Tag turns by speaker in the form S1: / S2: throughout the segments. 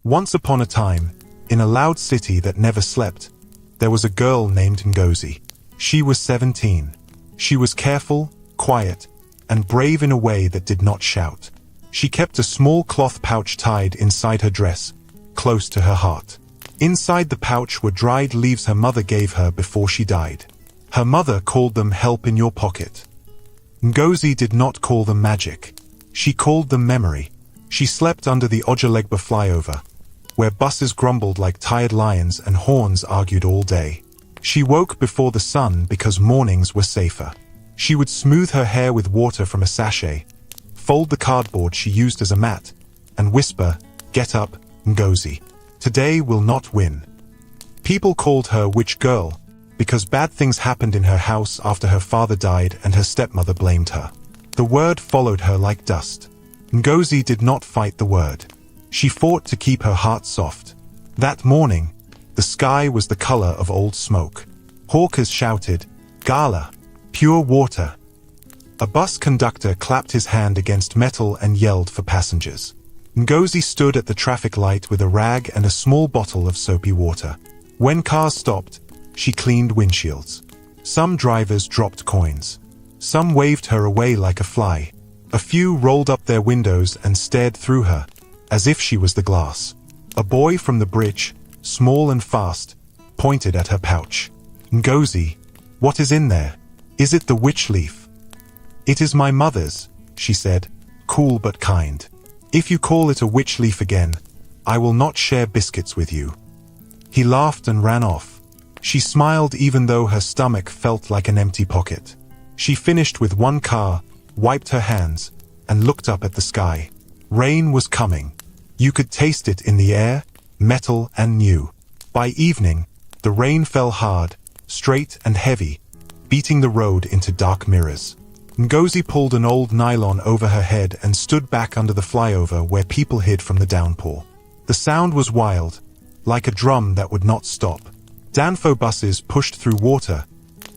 S1: Once upon a time, in a loud city that never slept, there was a girl named Ngozi. She was 17. She was careful, quiet, and brave in a way that did not shout. She kept a small cloth pouch tied inside her dress, close to her heart. Inside the pouch were dried leaves her mother gave her before she died. Her mother called them help in your pocket. Ngozi did not call them magic. She called them memory. She slept under the Ojalegba flyover, where buses grumbled like tired lions and horns argued all day. She woke before the sun because mornings were safer. She would smooth her hair with water from a sachet, fold the cardboard she used as a mat, and whisper, "Get up, Ngozi. Today will not win." People called her Witch Girl because bad things happened in her house after her father died and her stepmother blamed her. The word followed her like dust. Ngozi did not fight the word. She fought to keep her heart soft. That morning, the sky was the color of old smoke. Hawkers shouted, "Gala, pure water." A bus conductor clapped his hand against metal and yelled for passengers. Ngozi stood at the traffic light with a rag and a small bottle of soapy water. When cars stopped, she cleaned windshields. Some drivers dropped coins. Some waved her away like a fly. A few rolled up their windows and stared through her, as if she was the glass. A boy from the bridge, small and fast, pointed at her pouch. "Ngozi, what is in there? Is it the witch leaf?" "It is my mother's," she said, cool but kind. "If you call it a witch leaf again, I will not share biscuits with you." He laughed and ran off. She smiled even though her stomach felt like an empty pocket. She finished with one car, wiped her hands, and looked up at the sky. Rain was coming. You could taste it in the air, metal and new. By evening, the rain fell hard, straight and heavy, beating the road into dark mirrors. Ngozi pulled an old nylon over her head and stood back under the flyover where people hid from the downpour. The sound was wild, like a drum that would not stop. Danfo buses pushed through water,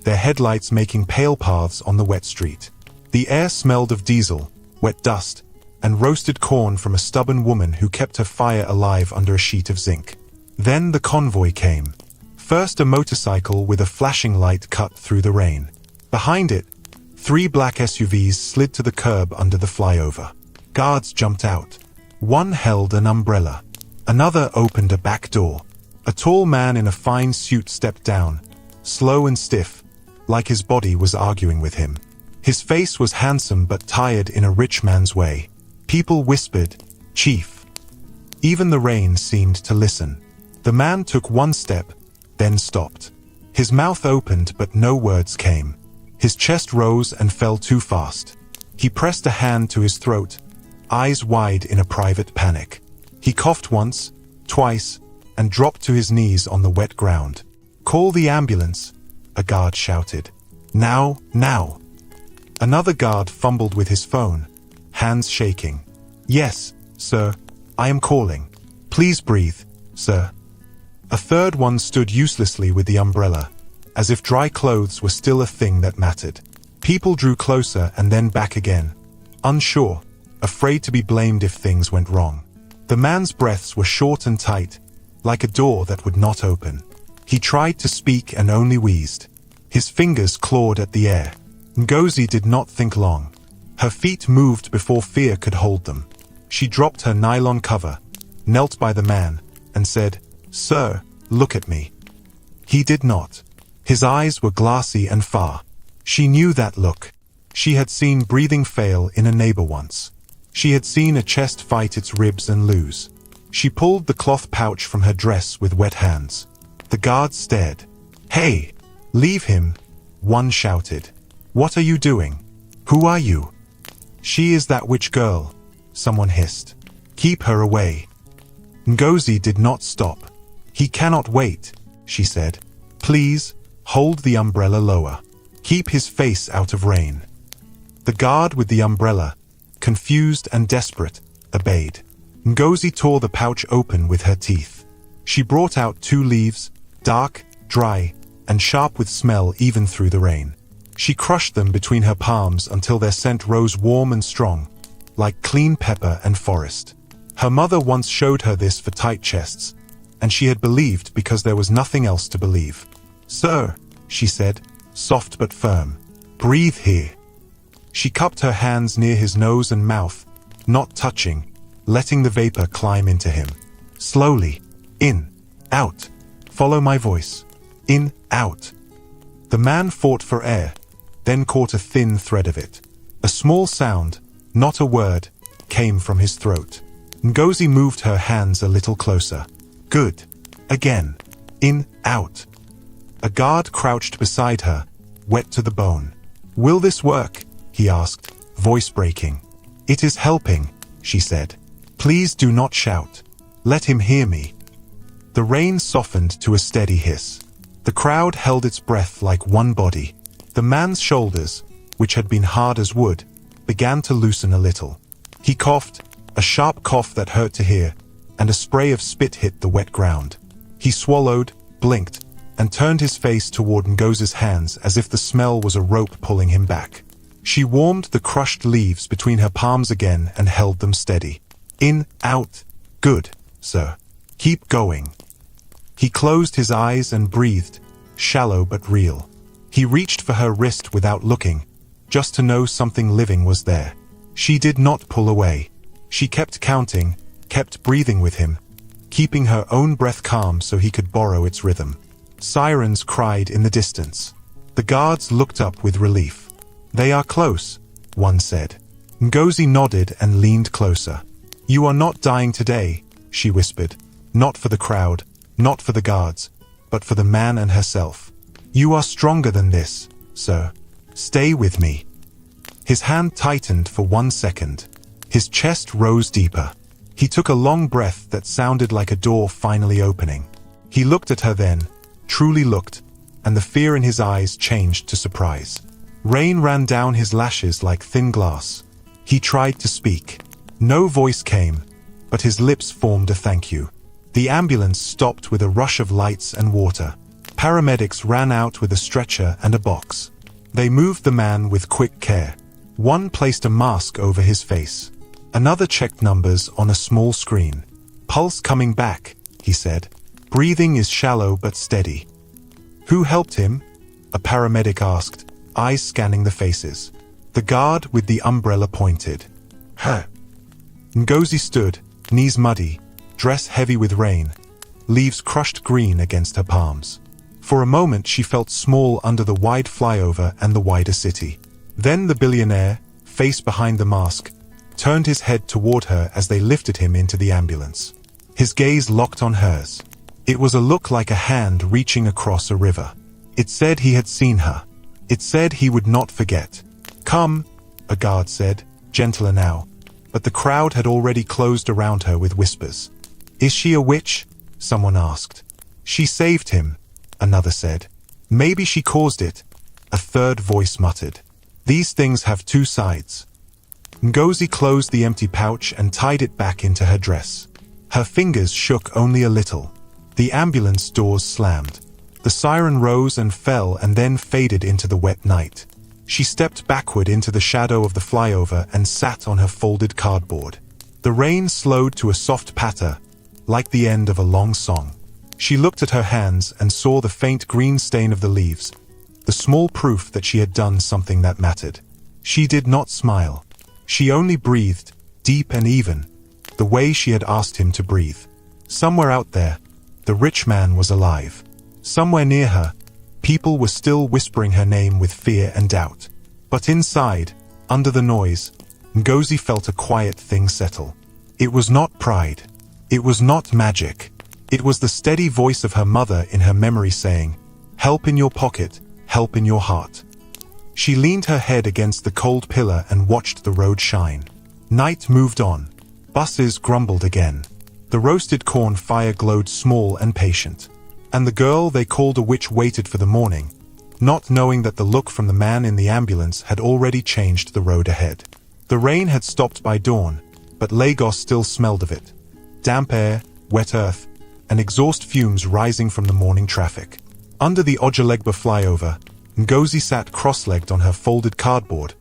S1: their headlights making pale paths on the wet street. The air smelled of diesel, wet dust, and roasted corn from a stubborn woman who kept her fire alive under a sheet of zinc. Then the convoy came. First a motorcycle with a flashing light cut through the rain. Behind it, 3 black SUVs slid to the curb under the flyover. Guards jumped out. One held an umbrella. Another opened a back door. A tall man in a fine suit stepped down, slow and stiff, like his body was arguing with him. His face was handsome but tired in a rich man's way. People whispered, "Chief." Even the rain seemed to listen. The man took one step, then stopped. His mouth opened but no words came. His chest rose and fell too fast. He pressed a hand to his throat, eyes wide in a private panic. He coughed once, twice, and dropped to his knees on the wet ground. "Call the ambulance," a guard shouted. "Now, now." Another guard fumbled with his phone, hands shaking. "Yes, sir, I am calling. Please breathe, sir." A third one stood uselessly with the umbrella, as if dry clothes were still a thing that mattered. People drew closer and then back again, unsure, afraid to be blamed if things went wrong. The man's breaths were short and tight, like a door that would not open. He tried to speak and only wheezed. His fingers clawed at the air. Ngozi did not think long. Her feet moved before fear could hold them. She dropped her nylon cover, knelt by the man, and said, "Sir, look at me." He did not. His eyes were glassy and far. She knew that look. She had seen breathing fail in a neighbor once. She had seen a chest fight its ribs and lose. She pulled the cloth pouch from her dress with wet hands. The guards stared. "Hey, leave him," one shouted. "What are you doing? Who are you?" "She is that witch girl," someone hissed. "Keep her away." Ngozi did not stop. "He cannot wait," she said. "Please, hold the umbrella lower. Keep his face out of rain." The guard with the umbrella, confused and desperate, obeyed. Ngozi tore the pouch open with her teeth. She brought out 2 leaves, dark, dry, and sharp with smell even through the rain. She crushed them between her palms until their scent rose warm and strong, like clean pepper and forest. Her mother once showed her this for tight chests, and she had believed because there was nothing else to believe. "Sir," she said, soft but firm, "breathe here." She cupped her hands near his nose and mouth, not touching, letting the vapor climb into him. Slowly. In. Out. Follow my voice. In. Out. The man fought for air, then caught a thin thread of it. A small sound, not a word, came from his throat. Ngozi moved her hands a little closer. Good. Again. In. Out. A guard crouched beside her, wet to the bone. "Will this work?" he asked, voice breaking. "It is helping," she said. "Please do not shout. Let him hear me." The rain softened to a steady hiss. The crowd held its breath like one body. The man's shoulders, which had been hard as wood, began to loosen a little. He coughed, a sharp cough that hurt to hear, and a spray of spit hit the wet ground. He swallowed, blinked, and turned his face toward Ngozi's hands as if the smell was a rope pulling him back. She warmed the crushed leaves between her palms again and held them steady. In. Out. Good, sir. Keep going. He closed his eyes and breathed, shallow but real. He reached for her wrist without looking, just to know something living was there. She did not pull away. She kept counting, kept breathing with him, keeping her own breath calm so he could borrow its rhythm. Sirens cried in the distance. The guards looked up with relief. "They are close," one said. Ngozi nodded and leaned closer. "You are not dying today," she whispered. "Not for the crowd, not for the guards, but for the man and herself. You are stronger than this, sir. Stay with me." His hand tightened for 1 second. His chest rose deeper. He took a long breath that sounded like a door finally opening. He looked at her then, truly looked, and the fear in his eyes changed to surprise. Rain ran down his lashes like thin glass. He tried to speak. No voice came, but his lips formed a thank you. The ambulance stopped with a rush of lights and water. Paramedics ran out with a stretcher and a box. They moved the man with quick care. One placed a mask over his face. Another checked numbers on a small screen. "Pulse coming back," he said. "Breathing is shallow but steady." "Who helped him?" a paramedic asked, eyes scanning the faces. The guard with the umbrella pointed. "Her." Ngozi stood, knees muddy, dress heavy with rain, leaves crushed green against her palms. For a moment she felt small under the wide flyover and the wider city. Then the billionaire, face behind the mask, turned his head toward her as they lifted him into the ambulance. His gaze locked on hers. It was a look like a hand reaching across a river. It said he had seen her. It said he would not forget. "Come," a guard said, gentler now, but the crowd had already closed around her with whispers. "Is she a witch?" someone asked. "She saved him," another said. "Maybe she caused it," a third voice muttered. "These things have two sides." Ngozi closed the empty pouch and tied it back into her dress. Her fingers shook only a little. The ambulance doors slammed. The siren rose and fell and then faded into the wet night. She stepped backward into the shadow of the flyover and sat on her folded cardboard. The rain slowed to a soft patter, like the end of a long song. She looked at her hands and saw the faint green stain of the leaves, the small proof that she had done something that mattered. She did not smile. She only breathed, deep and even, the way she had asked him to breathe. Somewhere out there, the rich man was alive. Somewhere near her, people were still whispering her name with fear and doubt. But inside, under the noise, Ngozi felt a quiet thing settle. It was not pride. It was not magic. It was the steady voice of her mother in her memory saying, "Help in your pocket, help in your heart." She leaned her head against the cold pillar and watched the road shine. Night moved on. Buses grumbled again. The roasted corn fire glowed small and patient. And the girl they called a witch waited for the morning, not knowing that the look from the man in the ambulance had already changed the road ahead. The rain had stopped by dawn, but Lagos still smelled of it. Damp air, wet earth, and exhaust fumes rising from the morning traffic. Under the Ojalegba flyover, Ngozi sat cross-legged on her folded cardboard,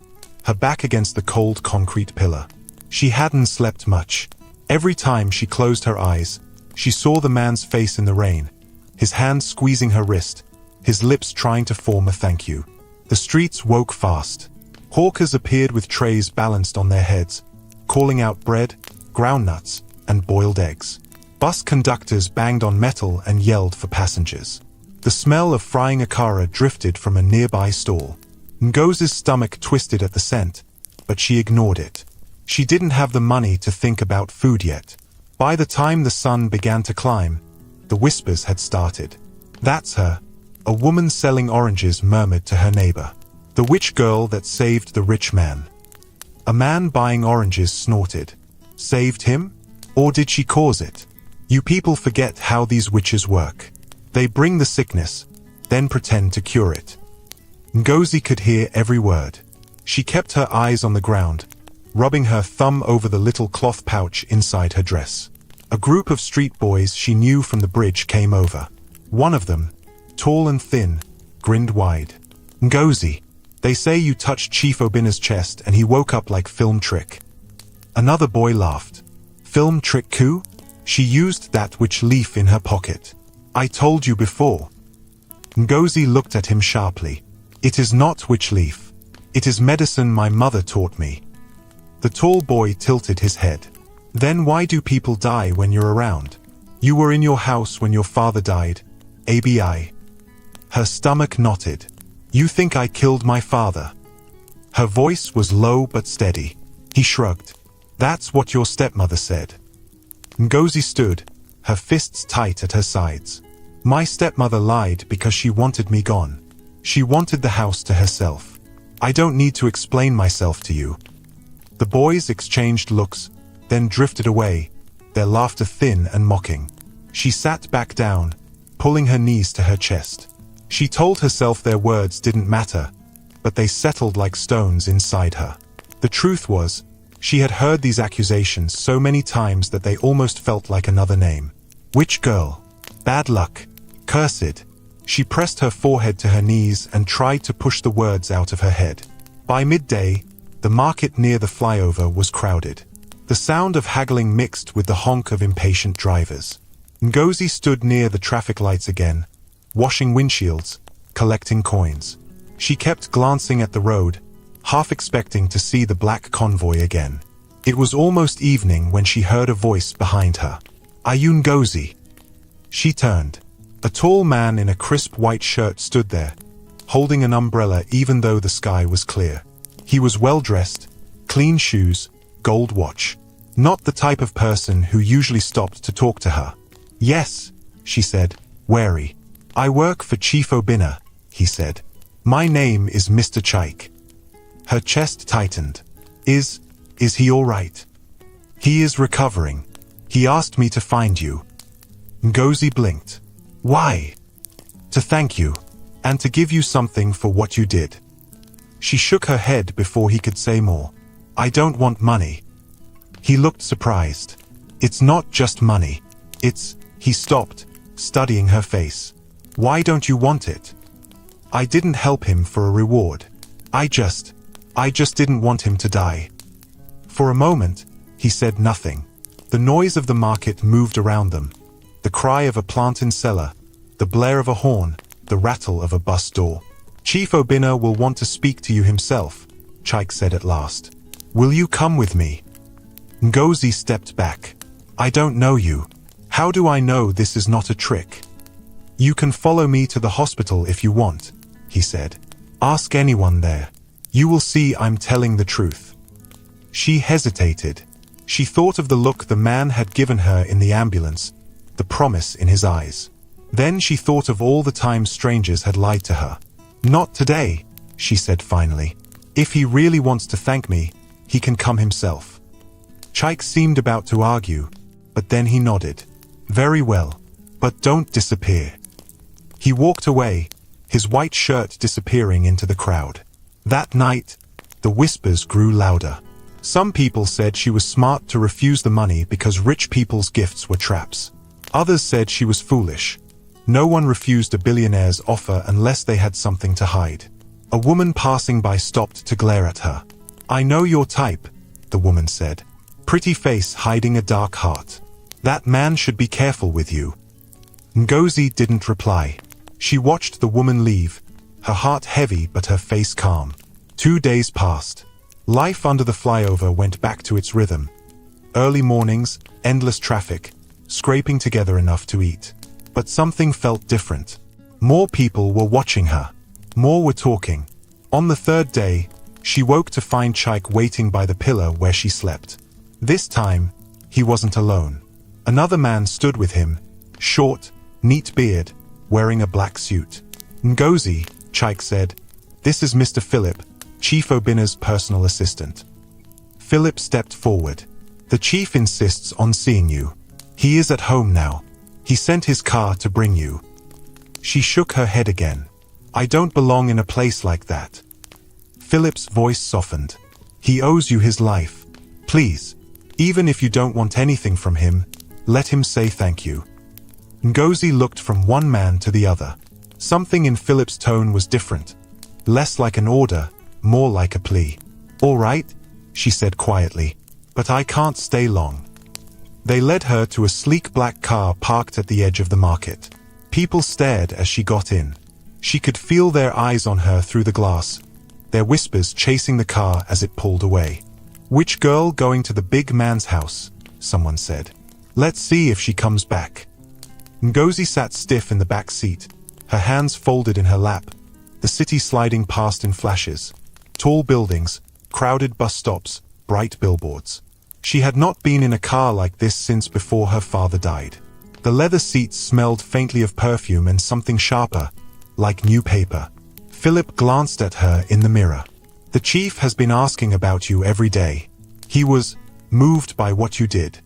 S1: her back against the cold concrete pillar. She hadn't slept much. Every time she closed her eyes, she saw the man's face in the rain, his hand squeezing her wrist, his lips trying to form a thank you. The streets woke fast. Hawkers appeared with trays balanced on their heads, calling out bread, groundnuts, and boiled eggs. Bus conductors banged on metal and yelled for passengers. The smell of frying akara drifted from a nearby stall. Ngozi's stomach twisted at the scent, but she ignored it. She didn't have the money to think about food yet. By the time the sun began to climb, the whispers had started. "That's her," a woman selling oranges murmured to her neighbor. "The witch girl that saved the rich man." A man buying oranges snorted. "Saved him? Or did she cause it? You people forget how these witches work. They bring the sickness, then pretend to cure it." Ngozi could hear every word. She kept her eyes on the ground, rubbing her thumb over the little cloth pouch inside her dress. A group of street boys she knew from the bridge came over. One of them, tall and thin, grinned wide. "Ngozi, they say you touched Chief Obina's chest and he woke up like film trick." Another boy laughed. "Film trick coup? She used that witch leaf in her pocket. I told you before." Ngozi looked at him sharply. "It is not witch leaf. It is medicine my mother taught me." The tall boy tilted his head. "Then why do people die when you're around? You were in your house when your father died, ABI." Her stomach knotted. "You think I killed my father?" Her voice was low but steady. He shrugged. "That's what your stepmother said." Ngozi stood, her fists tight at her sides. "My stepmother lied because she wanted me gone. She wanted the house to herself. I don't need to explain myself to you." The boys exchanged looks, then drifted away, their laughter thin and mocking. She sat back down, pulling her knees to her chest. She told herself their words didn't matter, but they settled like stones inside her. The truth was, she had heard these accusations so many times that they almost felt like another name. Witch girl. Bad luck. Cursed. She pressed her forehead to her knees and tried to push the words out of her head. By midday, the market near the flyover was crowded. The sound of haggling mixed with the honk of impatient drivers. Ngozi stood near the traffic lights again, washing windshields, collecting coins. She kept glancing at the road, half expecting to see the black convoy again. It was almost evening when she heard a voice behind her. "Are you Ngozi?" She turned. A tall man in a crisp white shirt stood there, holding an umbrella even though the sky was clear. He was well-dressed, clean shoes, gold watch. Not the type of person who usually stopped to talk to her. "Yes," she said, wary. "I work for Chief Obina," he said. "My name is Mr. Chaik." Her chest tightened. Is he all right?" "He is recovering. He asked me to find you." Ngozi blinked. "Why?" "To thank you, and to give you something for what you did." She shook her head before he could say more. "I don't want money." He looked surprised. "It's not just money. He stopped, studying her face. "Why don't you want it?" "I didn't help him for a reward. I just didn't want him to die." For a moment, he said nothing. The noise of the market moved around them. The cry of a plantain seller, the blare of a horn, the rattle of a bus door. "Chief Obina will want to speak to you himself," Chaik said at last. "Will you come with me?" Ngozi stepped back. "I don't know you. How do I know this is not a trick?" "You can follow me to the hospital if you want," he said. "Ask anyone there. You will see I'm telling the truth." She hesitated. She thought of the look the man had given her in the ambulance, the promise in his eyes. Then she thought of all the times strangers had lied to her. "Not today," she said finally. "If he really wants to thank me, he can come himself." Chaik seemed about to argue, but then he nodded. "Very well, but don't disappear." He walked away, his white shirt disappearing into the crowd. That night, the whispers grew louder. Some people said she was smart to refuse the money because rich people's gifts were traps. Others said she was foolish. No one refused a billionaire's offer unless they had something to hide. A woman passing by stopped to glare at her. "I know your type," the woman said. pretty face hiding a dark heart. That man should be careful with you. Ngozi didn't reply. She watched the woman leave, her heart heavy but her face calm. 2 days passed. Life under the flyover went back to its rhythm. Early mornings, endless traffic, scraping together enough to eat. But something felt different. More people were watching her. More were talking. On the third day, she woke to find Chaik waiting by the pillar where she slept. This time, he wasn't alone. Another man stood with him, short, neat beard, wearing a black suit. Ngozi, Chaik said, "This is Mr. Philip, Chief Obina's personal assistant." Philip stepped forward. "The chief insists on seeing you. He is at home now. He sent his car to bring you." She shook her head again. "I don't belong in a place like that." Philip's voice softened. "He owes you his life. Please, even if you don't want anything from him, let him say thank you." Ngozi looked from one man to the other. Something in Philip's tone was different. Less like an order, more like a plea. "All right," she said quietly, "but I can't stay long." They led her to a sleek black car parked at the edge of the market. People stared as she got in. She could feel their eyes on her through the glass, their whispers chasing the car as it pulled away. "Which girl going to the big man's house?" someone said. "Let's see if she comes back." Ngozi sat stiff in the back seat, her hands folded in her lap, the city sliding past in flashes. Tall buildings, crowded bus stops, bright billboards. She had not been in a car like this since before her father died. The leather seats smelled faintly of perfume and something sharper, like new paper. Philip glanced at her in the mirror. "The chief has been asking about you every day. He was moved by what you did."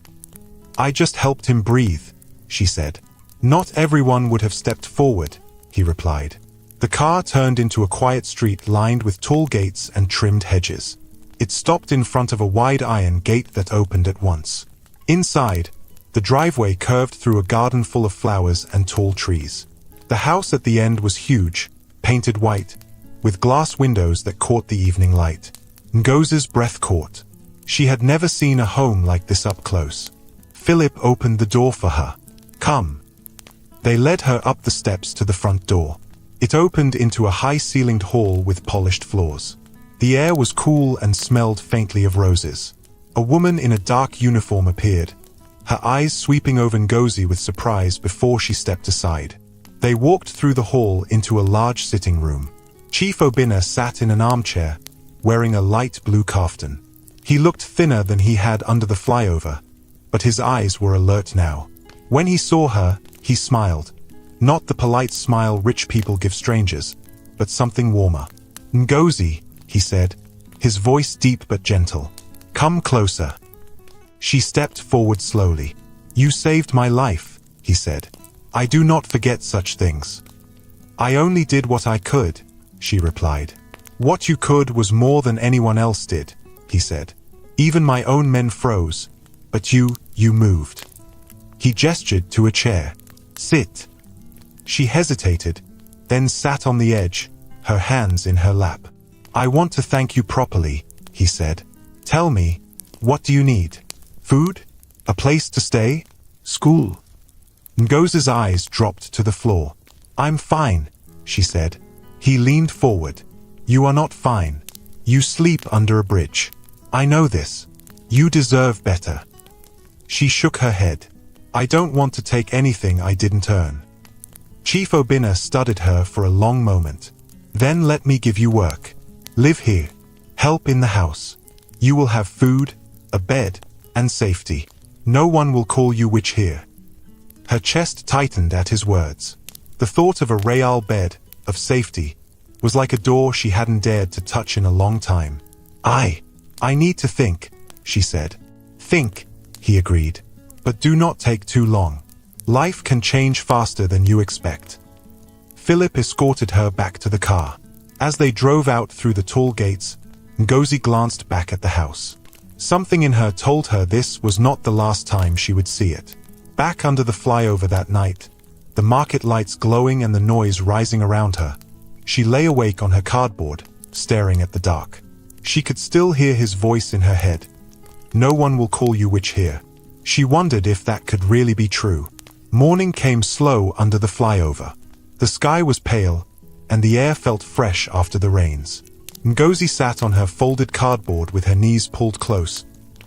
S1: "I just helped him breathe," she said. "Not everyone would have stepped forward," he replied. The car turned into a quiet street lined with tall gates and trimmed hedges. It stopped in front of a wide iron gate that opened at once. Inside, the driveway curved through a garden full of flowers and tall trees. The house at the end was huge, painted white, with glass windows that caught the evening light. Ngozi's breath caught. She had never seen a home like this up close. Philip opened the door for her. "Come." They led her up the steps to the front door. It opened into a high-ceilinged hall with polished floors. The air was cool and smelled faintly of roses. A woman in a dark uniform appeared, her eyes sweeping over Ngozi with surprise before she stepped aside. They walked through the hall into a large sitting room. Chief Obina sat in an armchair, wearing a light blue kaftan. He looked thinner than he had under the flyover, but his eyes were alert now. When he saw her, he smiled. Not the polite smile rich people give strangers, but something warmer. "Ngozi," he said, his voice deep but gentle. "Come closer." She stepped forward slowly. "You saved my life," he said. "I do not forget such things." "I only did what I could," she replied. "What you could was more than anyone else did," he said. "Even my own men froze, but you moved." He gestured to a chair. "Sit." She hesitated, then sat on the edge, her hands in her lap. "I want to thank you properly," he said. "Tell me, what do you need? Food? A place to stay? School?" Ngozi's eyes dropped to the floor. "I'm fine," she said. He leaned forward. "You are not fine. You sleep under a bridge. I know this. You deserve better." She shook her head. "I don't want to take anything I didn't earn." Chief Obina studied her for a long moment. "Then let me give you work. Live here. Help in the house. You will have food, a bed, and safety. No one will call you witch here." Her chest tightened at his words. The thought of a real bed, of safety, was like a door she hadn't dared to touch in a long time. I need to think," she said. "Think," he agreed. "But do not take too long. Life can change faster than you expect." Philip escorted her back to the car. As they drove out through the tall gates, Ngozi glanced back at the house. Something in her told her this was not the last time she would see it. Back under the flyover that night, the market lights glowing and the noise rising around her, she lay awake on her cardboard, staring at the dark. She could still hear his voice in her head. No one will call you witch here. She wondered if that could really be true. Morning came slow under the flyover. The sky was pale, and the air felt fresh after the rains. Ngozi sat on her folded cardboard with her knees pulled close,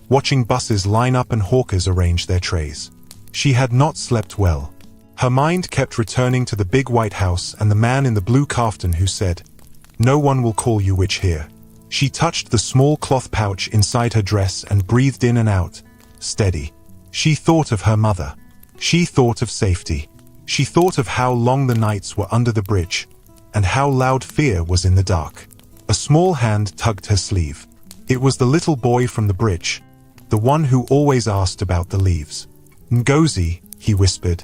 S1: watching buses line up and hawkers arrange their trays. She had not slept well. Her mind kept returning to the big white house and the man in the blue kaftan who said, "No one will call you witch here." She touched the small cloth pouch inside her dress and breathed in and out, steady. She thought of her mother. She thought of safety. She thought of how long the nights were under the bridge, and how loud fear was in the dark. A small hand tugged her sleeve. It was the little boy from the bridge, the one who always asked about the leaves. "Ngozi," he whispered,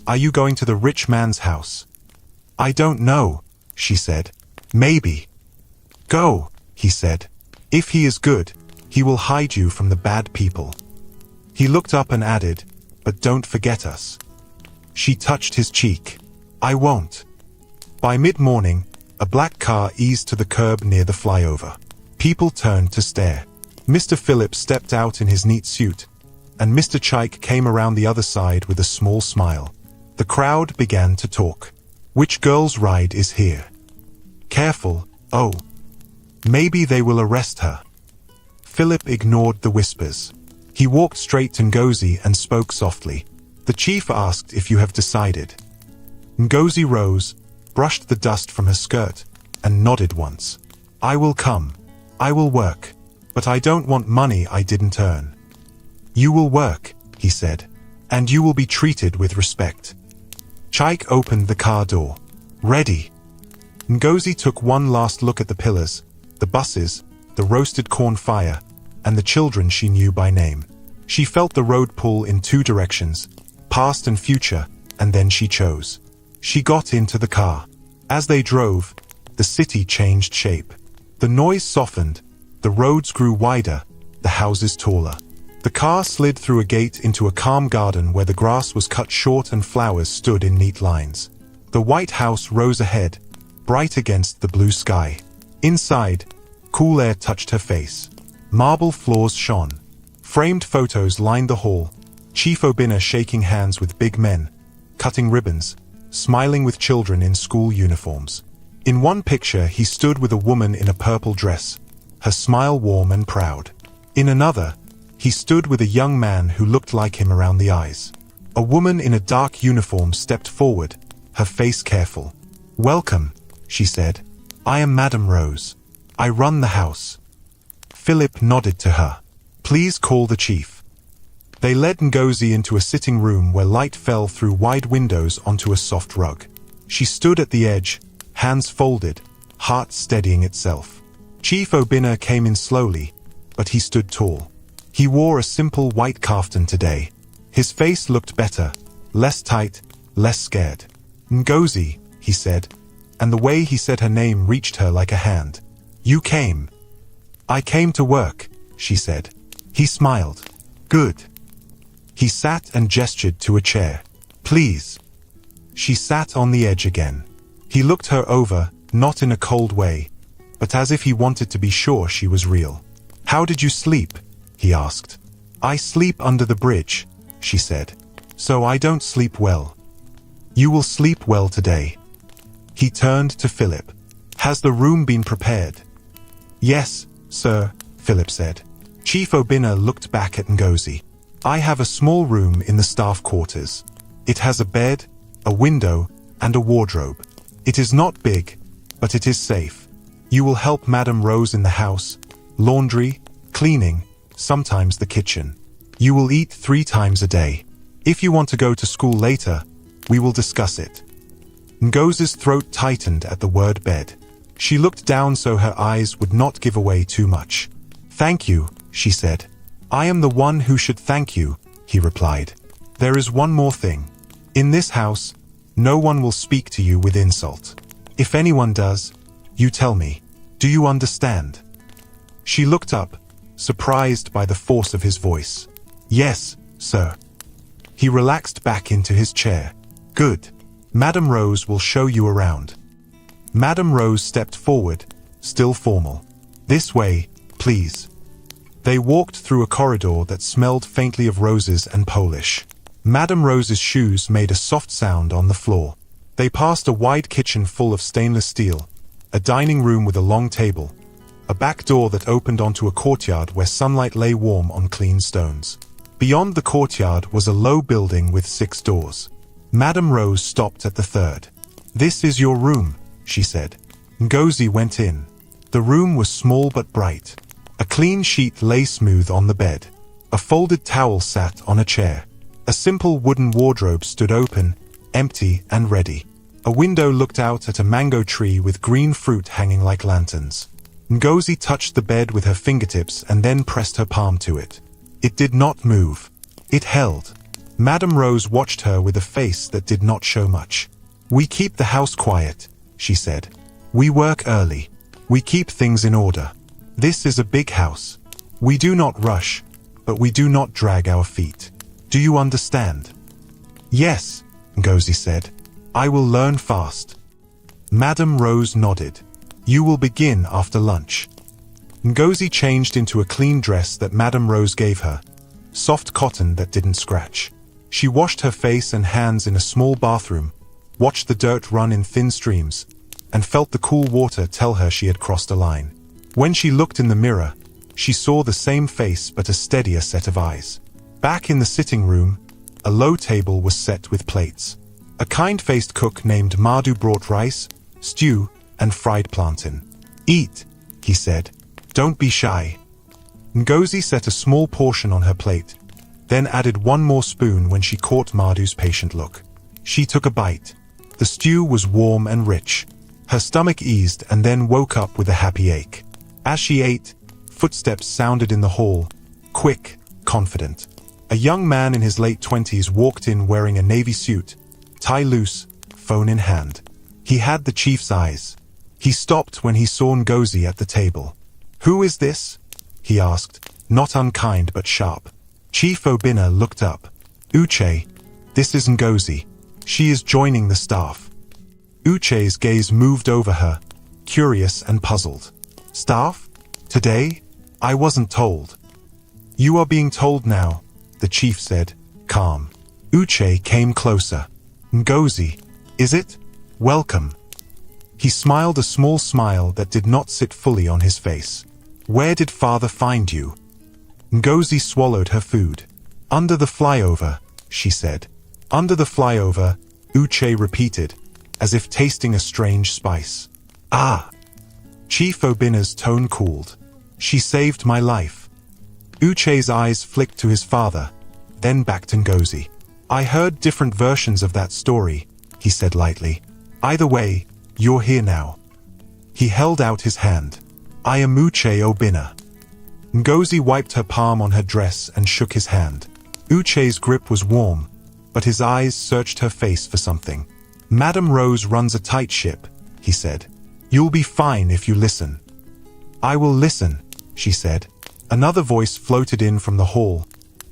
S1: "are you going to the rich man's house?" "I don't know," she said. "Maybe." "Go," he said. "If he is good, he will hide you from the bad people." He looked up and added, "But don't forget us." She touched his cheek. "I won't." By mid-morning, a black car eased to the curb near the flyover. People turned to stare. Mr. Philip stepped out in his neat suit, and Mr. Chaik came around the other side with a small smile. The crowd began to talk. "Which girl's ride is here? Careful, oh. Maybe they will arrest her." Philip ignored the whispers. He walked straight to Ngozi and spoke softly. "The chief asked if you have decided." Ngozi rose, brushed the dust from her skirt, and nodded once. "I will come. I will work. But I don't want money I didn't earn." "You will work," he said, "and you will be treated with respect." Chaik opened the car door. "Ready." Ngozi took one last look at the pillars, the buses, the roasted corn fire, and the children she knew by name. She felt the road pull in two directions, past and future, and then she chose. She got into the car. As they drove, the city changed shape. The noise softened, the roads grew wider, the houses taller. The car slid through a gate into a calm garden where the grass was cut short and flowers stood in neat lines. The White House rose ahead, bright against the blue sky. Inside, cool air touched her face. Marble floors shone. Framed photos lined the hall, Chief Obinna shaking hands with big men, cutting ribbons, smiling with children in school uniforms. In one picture he stood with a woman in a purple dress, her smile warm and proud. In another, he stood with a young man who looked like him around the eyes. A woman in a dark uniform stepped forward, her face careful. "Welcome," she said. "I am Madame Rose. I run the house." Philip nodded to her. "Please call the chief." They led Ngozi into a sitting room where light fell through wide windows onto a soft rug. She stood at the edge, hands folded, heart steadying itself. Chief Obinna came in slowly, but he stood tall. He wore a simple white kaftan today. His face looked better, less tight, less scared. "Ngozi," he said, and the way he said her name reached her like a hand. "You came." "I came to work," she said. He smiled. "Good." He sat and gestured to a chair. "Please." She sat on the edge again. He looked her over, not in a cold way, but as if he wanted to be sure she was real. "How did you sleep?" he asked. "I sleep under the bridge," she said. "So I don't sleep well." "You will sleep well today." He turned to Philip. "Has the room been prepared?" "Yes, sir," Philip said. Chief Obinna looked back at Ngozi. "I have a small room in the staff quarters. It has a bed, a window, and a wardrobe. It is not big, but it is safe. You will help Madame Rose in the house, laundry, cleaning, sometimes the kitchen. You will eat 3 times a day. If you want to go to school later, we will discuss it." Ngozi's throat tightened at the word bed. She looked down so her eyes would not give away too much. "Thank you," she said. "I am the one who should thank you," he replied. "There is one more thing. In this house, no one will speak to you with insult. If anyone does, you tell me. Do you understand?" She looked up, surprised by the force of his voice. "Yes, sir." He relaxed back into his chair. "Good. Madame Rose will show you around." Madame Rose stepped forward, still formal. "This way, please." They walked through a corridor that smelled faintly of roses and Polish. Madame Rose's shoes made a soft sound on the floor. They passed a wide kitchen full of stainless steel, a dining room with a long table, a back door that opened onto a courtyard where sunlight lay warm on clean stones. Beyond the courtyard was a low building with 6 doors. Madame Rose stopped at the third. "This is your room," she said. Ngozi went in. The room was small but bright. A clean sheet lay smooth on the bed. A folded towel sat on a chair. A simple wooden wardrobe stood open, empty and ready. A window looked out at a mango tree with green fruit hanging like lanterns. Ngozi touched the bed with her fingertips and then pressed her palm to it. It did not move. It held. Madame Rose watched her with a face that did not show much. "We keep the house quiet," she said. "We work early. We keep things in order. This is a big house. We do not rush, but we do not drag our feet. Do you understand?" "Yes," Ngozi said. "I will learn fast." Madame Rose nodded. "You will begin after lunch." Ngozi changed into a clean dress that Madame Rose gave her, soft cotton that didn't scratch. She washed her face and hands in a small bathroom, watched the dirt run in thin streams, and felt the cool water tell her she had crossed a line. When she looked in the mirror, she saw the same face but a steadier set of eyes. Back in the sitting room, a low table was set with plates. A kind-faced cook named Madhu brought rice, stew, and fried plantain. "Eat," he said. "Don't be shy." Ngozi set a small portion on her plate, then added one more spoon when she caught Madhu's patient look. She took a bite. The stew was warm and rich. Her stomach eased and then woke up with a happy ache. As she ate, footsteps sounded in the hall, quick, confident. A young man in his late 20s walked in wearing a navy suit, tie loose, phone in hand. He had the chief's eyes. He stopped when he saw Ngozi at the table. "Who is this?" he asked, not unkind but sharp. Chief Obinna looked up. "Uche, this is Ngozi. She is joining the staff." Uche's gaze moved over her, curious and puzzled. "Staff? Today? I wasn't told." "You are being told now," the chief said, calm. Uche came closer. "Ngozi, is it? Welcome." He smiled a small smile that did not sit fully on his face. "Where did father find you?" Ngozi swallowed her food. "Under the flyover," she said. "Under the flyover," Uche repeated, as if tasting a strange spice. "Ah!" Chief Obinna's tone cooled. "She saved my life." Uche's eyes flicked to his father, then back to Ngozi. "I heard different versions of that story," he said lightly. "Either way, you're here now." He held out his hand. "I am Uche Obinna." Ngozi wiped her palm on her dress and shook his hand. Uche's grip was warm, but his eyes searched her face for something. "Madame Rose runs a tight ship," he said. "You'll be fine if you listen." "I will listen," she said. Another voice floated in from the hall.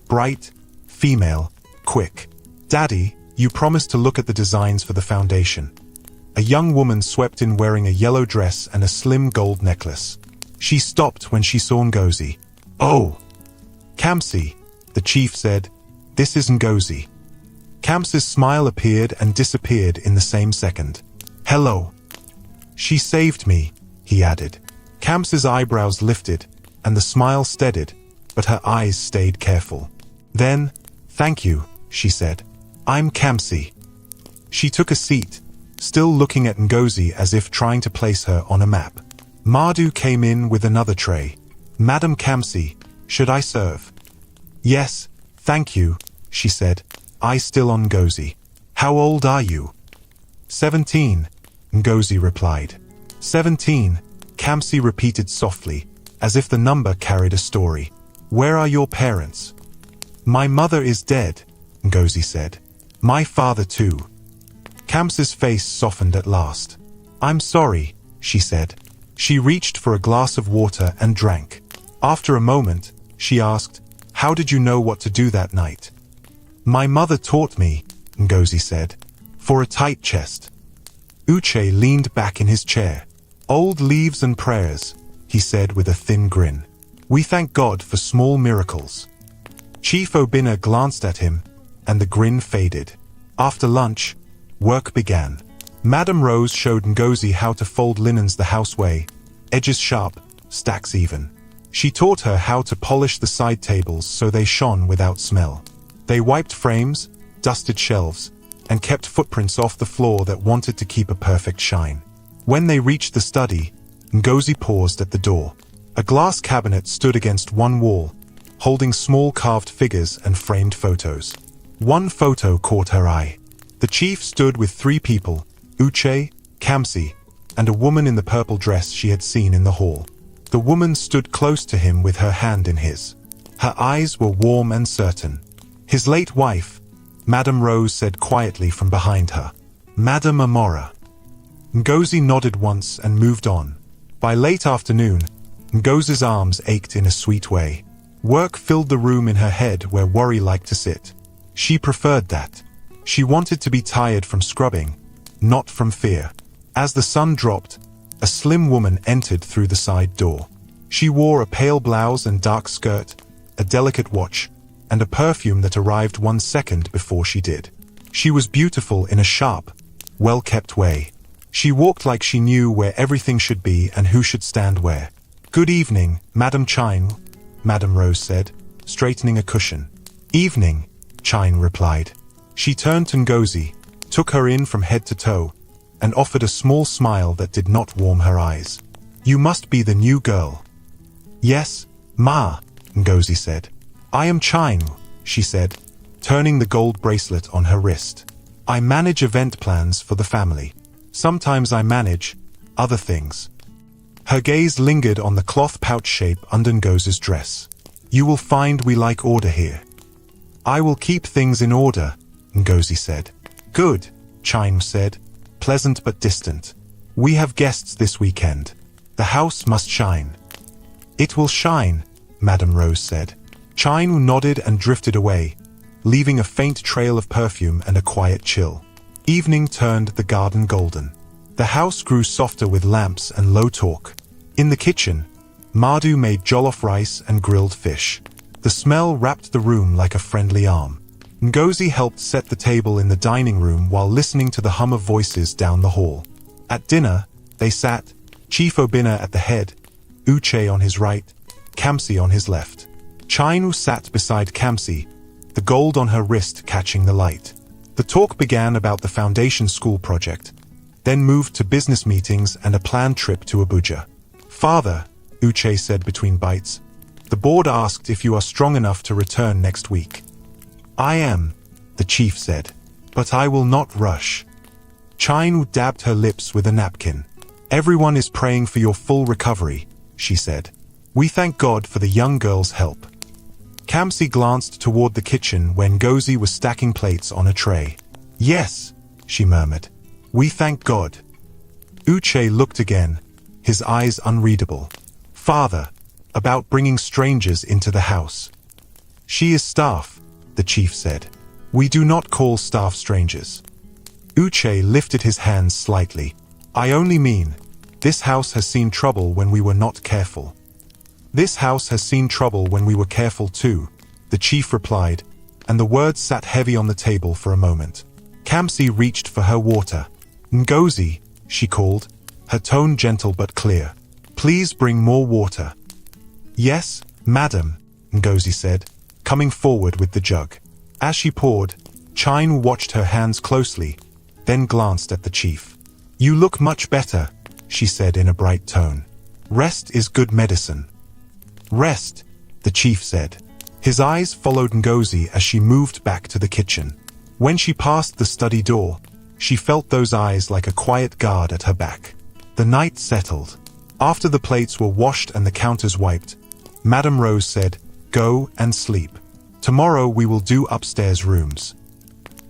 S1: Bright, female, quick. "Daddy, you promised to look at the designs for the foundation." A young woman swept in wearing a yellow dress and a slim gold necklace. She stopped when she saw Ngozi. "Oh!" "Kamsi," the chief said. "This is Ngozi." Kamsi's smile appeared and disappeared in the same second. "Hello." "She saved me," he added. Kamsi's eyebrows lifted, and the smile steadied, but her eyes stayed careful. Then, "Thank you," she said. "I'm Kamsi." She took a seat, still looking at Ngozi as if trying to place her on a map. Madhu came in with another tray. "Madam Kamsi, should I serve?" "Yes, thank you," she said, eye still on Ngozi. "How old are you?" 17, Ngozi replied. 17, Kamsi repeated softly, as if the number carried a story. "Where are your parents?" "My mother is dead," Ngozi said. "My father too." Kamsi's face softened at last. "I'm sorry," she said. She reached for a glass of water and drank. After a moment, she asked, "How did you know what to do that night?" "My mother taught me," Ngozi said. "For a tight chest." Uche leaned back in his chair. "Old leaves and prayers," he said with a thin grin. We thank God for small miracles. Chief Obinna glanced at him, and the grin faded. After lunch, work began. Madame Rose showed Ngozi how to fold linens the house way, edges sharp, stacks even. She taught her how to polish the side tables so they shone without smell. They wiped frames, dusted shelves, and kept footprints off the floor that wanted to keep a perfect shine. When they reached the study, Ngozi paused at the door. A glass cabinet stood against one wall, holding small carved figures and framed photos. One photo caught her eye. The chief stood with 3 people, Uche, Kamsi, and a woman in the purple dress she had seen in the hall. The woman stood close to him with her hand in his. Her eyes were warm and certain. His late wife, Madame Rose said quietly from behind her, "Madame Amora." Ngozi nodded once and moved on. By late afternoon, Ngozi's arms ached in a sweet way. Work filled the room in her head where worry liked to sit. She preferred that. She wanted to be tired from scrubbing, not from fear. As the sun dropped, a slim woman entered through the side door. She wore a pale blouse and dark skirt, a delicate watch, and a perfume that arrived 1 second before she did. She was beautiful in a sharp, well-kept way. She walked like she knew where everything should be and who should stand where. "Good evening, Madame Chine," Madame Rose said, straightening a cushion. "Evening," Chine replied. She turned to Ngozi, took her in from head to toe, and offered a small smile that did not warm her eyes. "You must be the new girl." "Yes, Ma," Ngozi said. "I am Chine," she said, turning the gold bracelet on her wrist. "I manage event plans for the family. Sometimes I manage other things." Her gaze lingered on the cloth pouch shape under Ngozi's dress. "You will find we like order here." "I will keep things in order," Ngozi said. "Good," Chine said, pleasant but distant. "We have guests this weekend. The house must shine." "It will shine," Madame Rose said. Chine nodded and drifted away, leaving a faint trail of perfume and a quiet chill. Evening turned the garden golden. The house grew softer with lamps and low talk. In the kitchen, Madhu made jollof rice and grilled fish. The smell wrapped the room like a friendly arm. Ngozi helped set the table in the dining room while listening to the hum of voices down the hall. At dinner, they sat, Chief Obinna at the head, Uche on his right, Kamsi on his left. Chinu sat beside Kamsi, the gold on her wrist catching the light. The talk began about the foundation school project, then moved to business meetings and a planned trip to Abuja. "Father," Uche said between bites, "the board asked if you are strong enough to return next week." "I am," the chief said, "but I will not rush." Chinu dabbed her lips with a napkin. "Everyone is praying for your full recovery," she said. "We thank God for the young girl's help." Kamsi glanced toward the kitchen where Ngozi was stacking plates on a tray. "Yes," she murmured. "We thank God." Uche looked again, his eyes unreadable. "Father, about bringing strangers into the house." "She is staff," the chief said. "We do not call staff strangers." Uche lifted his hands slightly. "I only mean, this house has seen trouble when we were not careful." "This house has seen trouble when we were careful too," the chief replied, and the words sat heavy on the table for a moment. Kamsi reached for her water. "Ngozi," she called, her tone gentle but clear. "Please bring more water." "Yes, madam," Ngozi said, coming forward with the jug. As she poured, Chine watched her hands closely, then glanced at the chief. "You look much better," she said in a bright tone. "Rest is good medicine." "Rest," the chief said. His eyes followed Ngozi as she moved back to the kitchen. When she passed the study door, she felt those eyes like a quiet guard at her back. The night settled. After the plates were washed and the counters wiped, Madame Rose said, "Go and sleep. Tomorrow we will do upstairs rooms."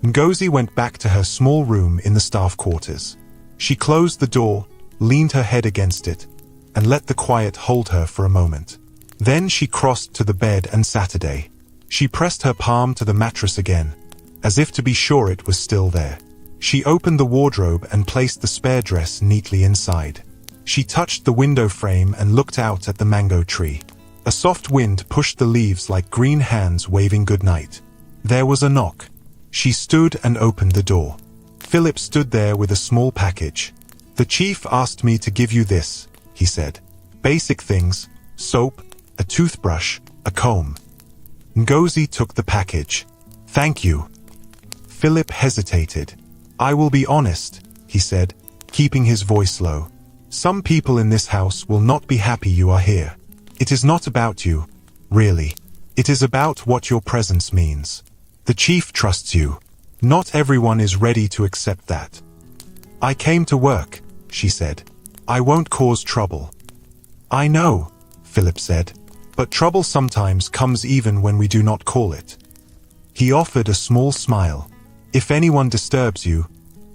S1: Ngozi went back to her small room in the staff quarters. She closed the door, leaned her head against it, and let the quiet hold her for a moment. Then she crossed to the bed and Saturday. She pressed her palm to the mattress again, as if to be sure it was still there. She opened the wardrobe and placed the spare dress neatly inside. She touched the window frame and looked out at the mango tree. A soft wind pushed the leaves like green hands waving goodnight. There was a knock. She stood and opened the door. Philip stood there with a small package. "The chief asked me to give you this," he said. "Basic things, soap, a toothbrush, a comb." Ngozi took the package. "Thank you." Philip hesitated. "I will be honest," he said, keeping his voice low. "Some people in this house will not be happy you are here. It is not about you, really. It is about what your presence means. The chief trusts you. Not everyone is ready to accept that." "I came to work," she said. "I won't cause trouble." "I know," Philip said, "but trouble sometimes comes even when we do not call it." He offered a small smile. "If anyone disturbs you,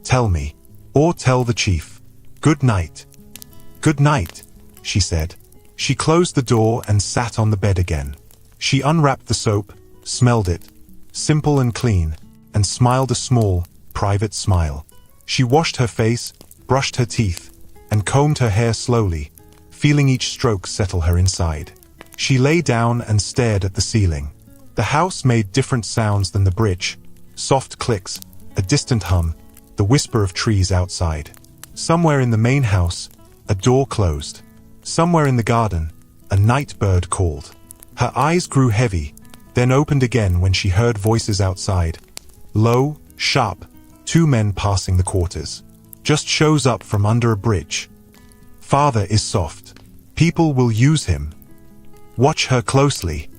S1: tell me, or tell the chief. Good night." "Good night," she said. She closed the door and sat on the bed again. She unwrapped the soap, smelled it, simple and clean, and smiled a small, private smile. She washed her face, brushed her teeth, and combed her hair slowly, feeling each stroke settle her inside. She lay down and stared at the ceiling. The house made different sounds than the bridge: soft clicks, a distant hum, the whisper of trees outside. Somewhere in the main house, a door closed. Somewhere in the garden, a night bird called. Her eyes grew heavy, then opened again when she heard voices outside. Low, sharp, two men passing the quarters. "Just shows up from under a bridge. Father is soft. People will use him. Watch her closely."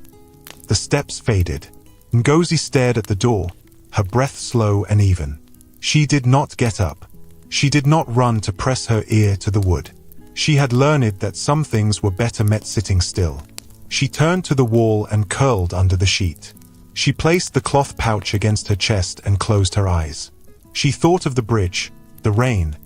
S1: The steps faded. Ngozi stared at the door, her breath slow and even. She did not get up. She did not run to press her ear to the wood. She had learned that some things were better met sitting still. She turned to the wall and curled under the sheet. She placed the cloth pouch against her chest and closed her eyes. She thought of the bridge, the rain,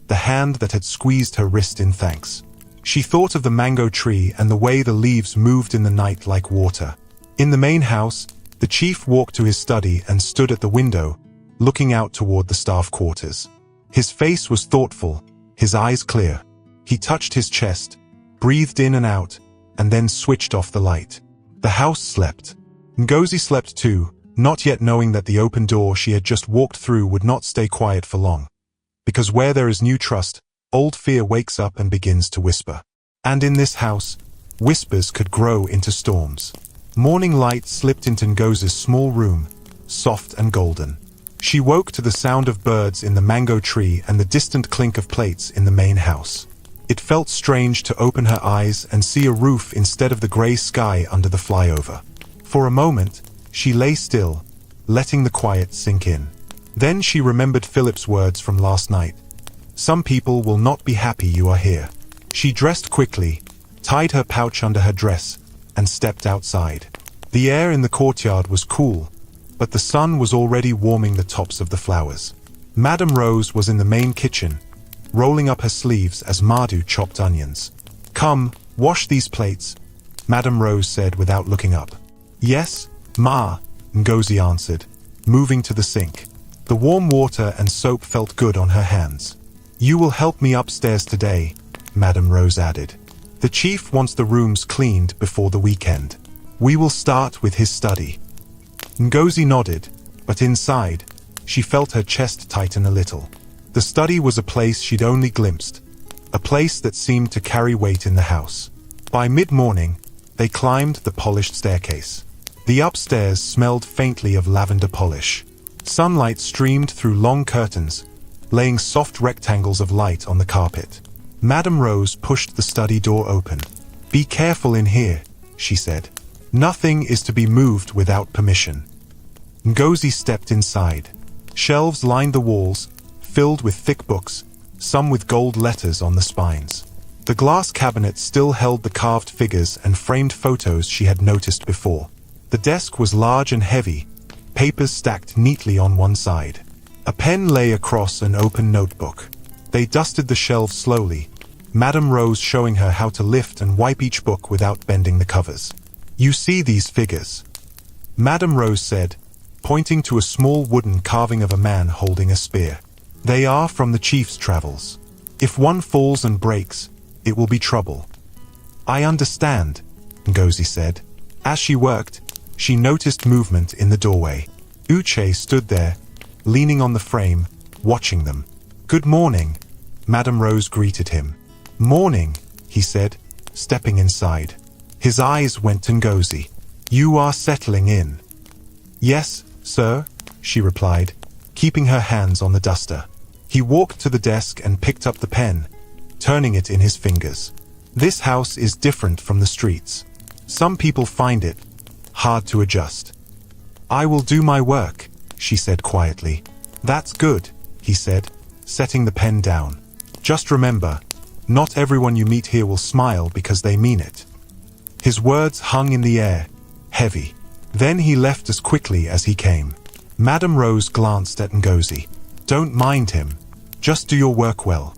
S1: the hand that had squeezed her wrist in thanks. She thought of the mango tree and the way the leaves moved in the night like water. In the main house, the chief walked to his study and stood at the window, looking out toward the staff quarters. His face was thoughtful, his eyes clear. He touched his chest, breathed in and out, and then switched off the light. The house slept. Ngozi slept too, not yet knowing that the open door she had just walked through would not stay quiet for long. Because where there is new trust, old fear wakes up and begins to whisper. And in this house, whispers could grow into storms. Morning light slipped into Ngozi's small room, soft and golden. She woke to the sound of birds in the mango tree and the distant clink of plates in the main house. It felt strange to open her eyes and see a roof instead of the gray sky under the flyover. For a moment, she lay still, letting the quiet sink in. Then she remembered Philip's words from last night. "Some people will not be happy you are here." She dressed quickly, tied her pouch under her dress, and stepped outside. The air in the courtyard was cool, but the sun was already warming the tops of the flowers. Madame Rose was in the main kitchen, rolling up her sleeves as Madhu chopped onions. "Come, wash these plates," Madame Rose said without looking up. "Yes, Ma," Ngozi answered, moving to the sink. The warm water and soap felt good on her hands. "You will help me upstairs today," Madame Rose added. "The chief wants the rooms cleaned before the weekend. We will start with his study." Ngozi nodded, but inside, she felt her chest tighten a little. The study was a place she'd only glimpsed, a place that seemed to carry weight in the house. By mid-morning, they climbed the polished staircase. The upstairs smelled faintly of lavender polish. Sunlight streamed through long curtains, laying soft rectangles of light on the carpet. Madame Rose pushed the study door open. "Be careful in here," she said. "Nothing is to be moved without permission." Ngozi stepped inside. Shelves lined the walls, filled with thick books, some with gold letters on the spines. The glass cabinet still held the carved figures and framed photos she had noticed before. The desk was large and heavy, papers stacked neatly on one side. A pen lay across an open notebook. They dusted the shelves slowly, Madame Rose showing her how to lift and wipe each book without bending the covers. "You see these figures?" Madame Rose said, pointing to a small wooden carving of a man holding a spear. "They are from the chief's travels. If one falls and breaks, it will be trouble." "I understand," Ngozi said. As she worked, she noticed movement in the doorway. Uche stood there, leaning on the frame, watching them. "Good morning," Madame Rose greeted him. "Morning," he said, stepping inside. His eyes went to Ngozi. "You are settling in." "Yes, sir," she replied, keeping her hands on the duster. He walked to the desk and picked up the pen, turning it in his fingers. "This house is different from the streets. Some people find it hard to adjust." "I will do my work," she said quietly. "That's good," he said, setting the pen down. "Just remember, not everyone you meet here will smile because they mean it." His words hung in the air, heavy. Then he left as quickly as he came. Madame Rose glanced at Ngozi. "Don't mind him. Just do your work well."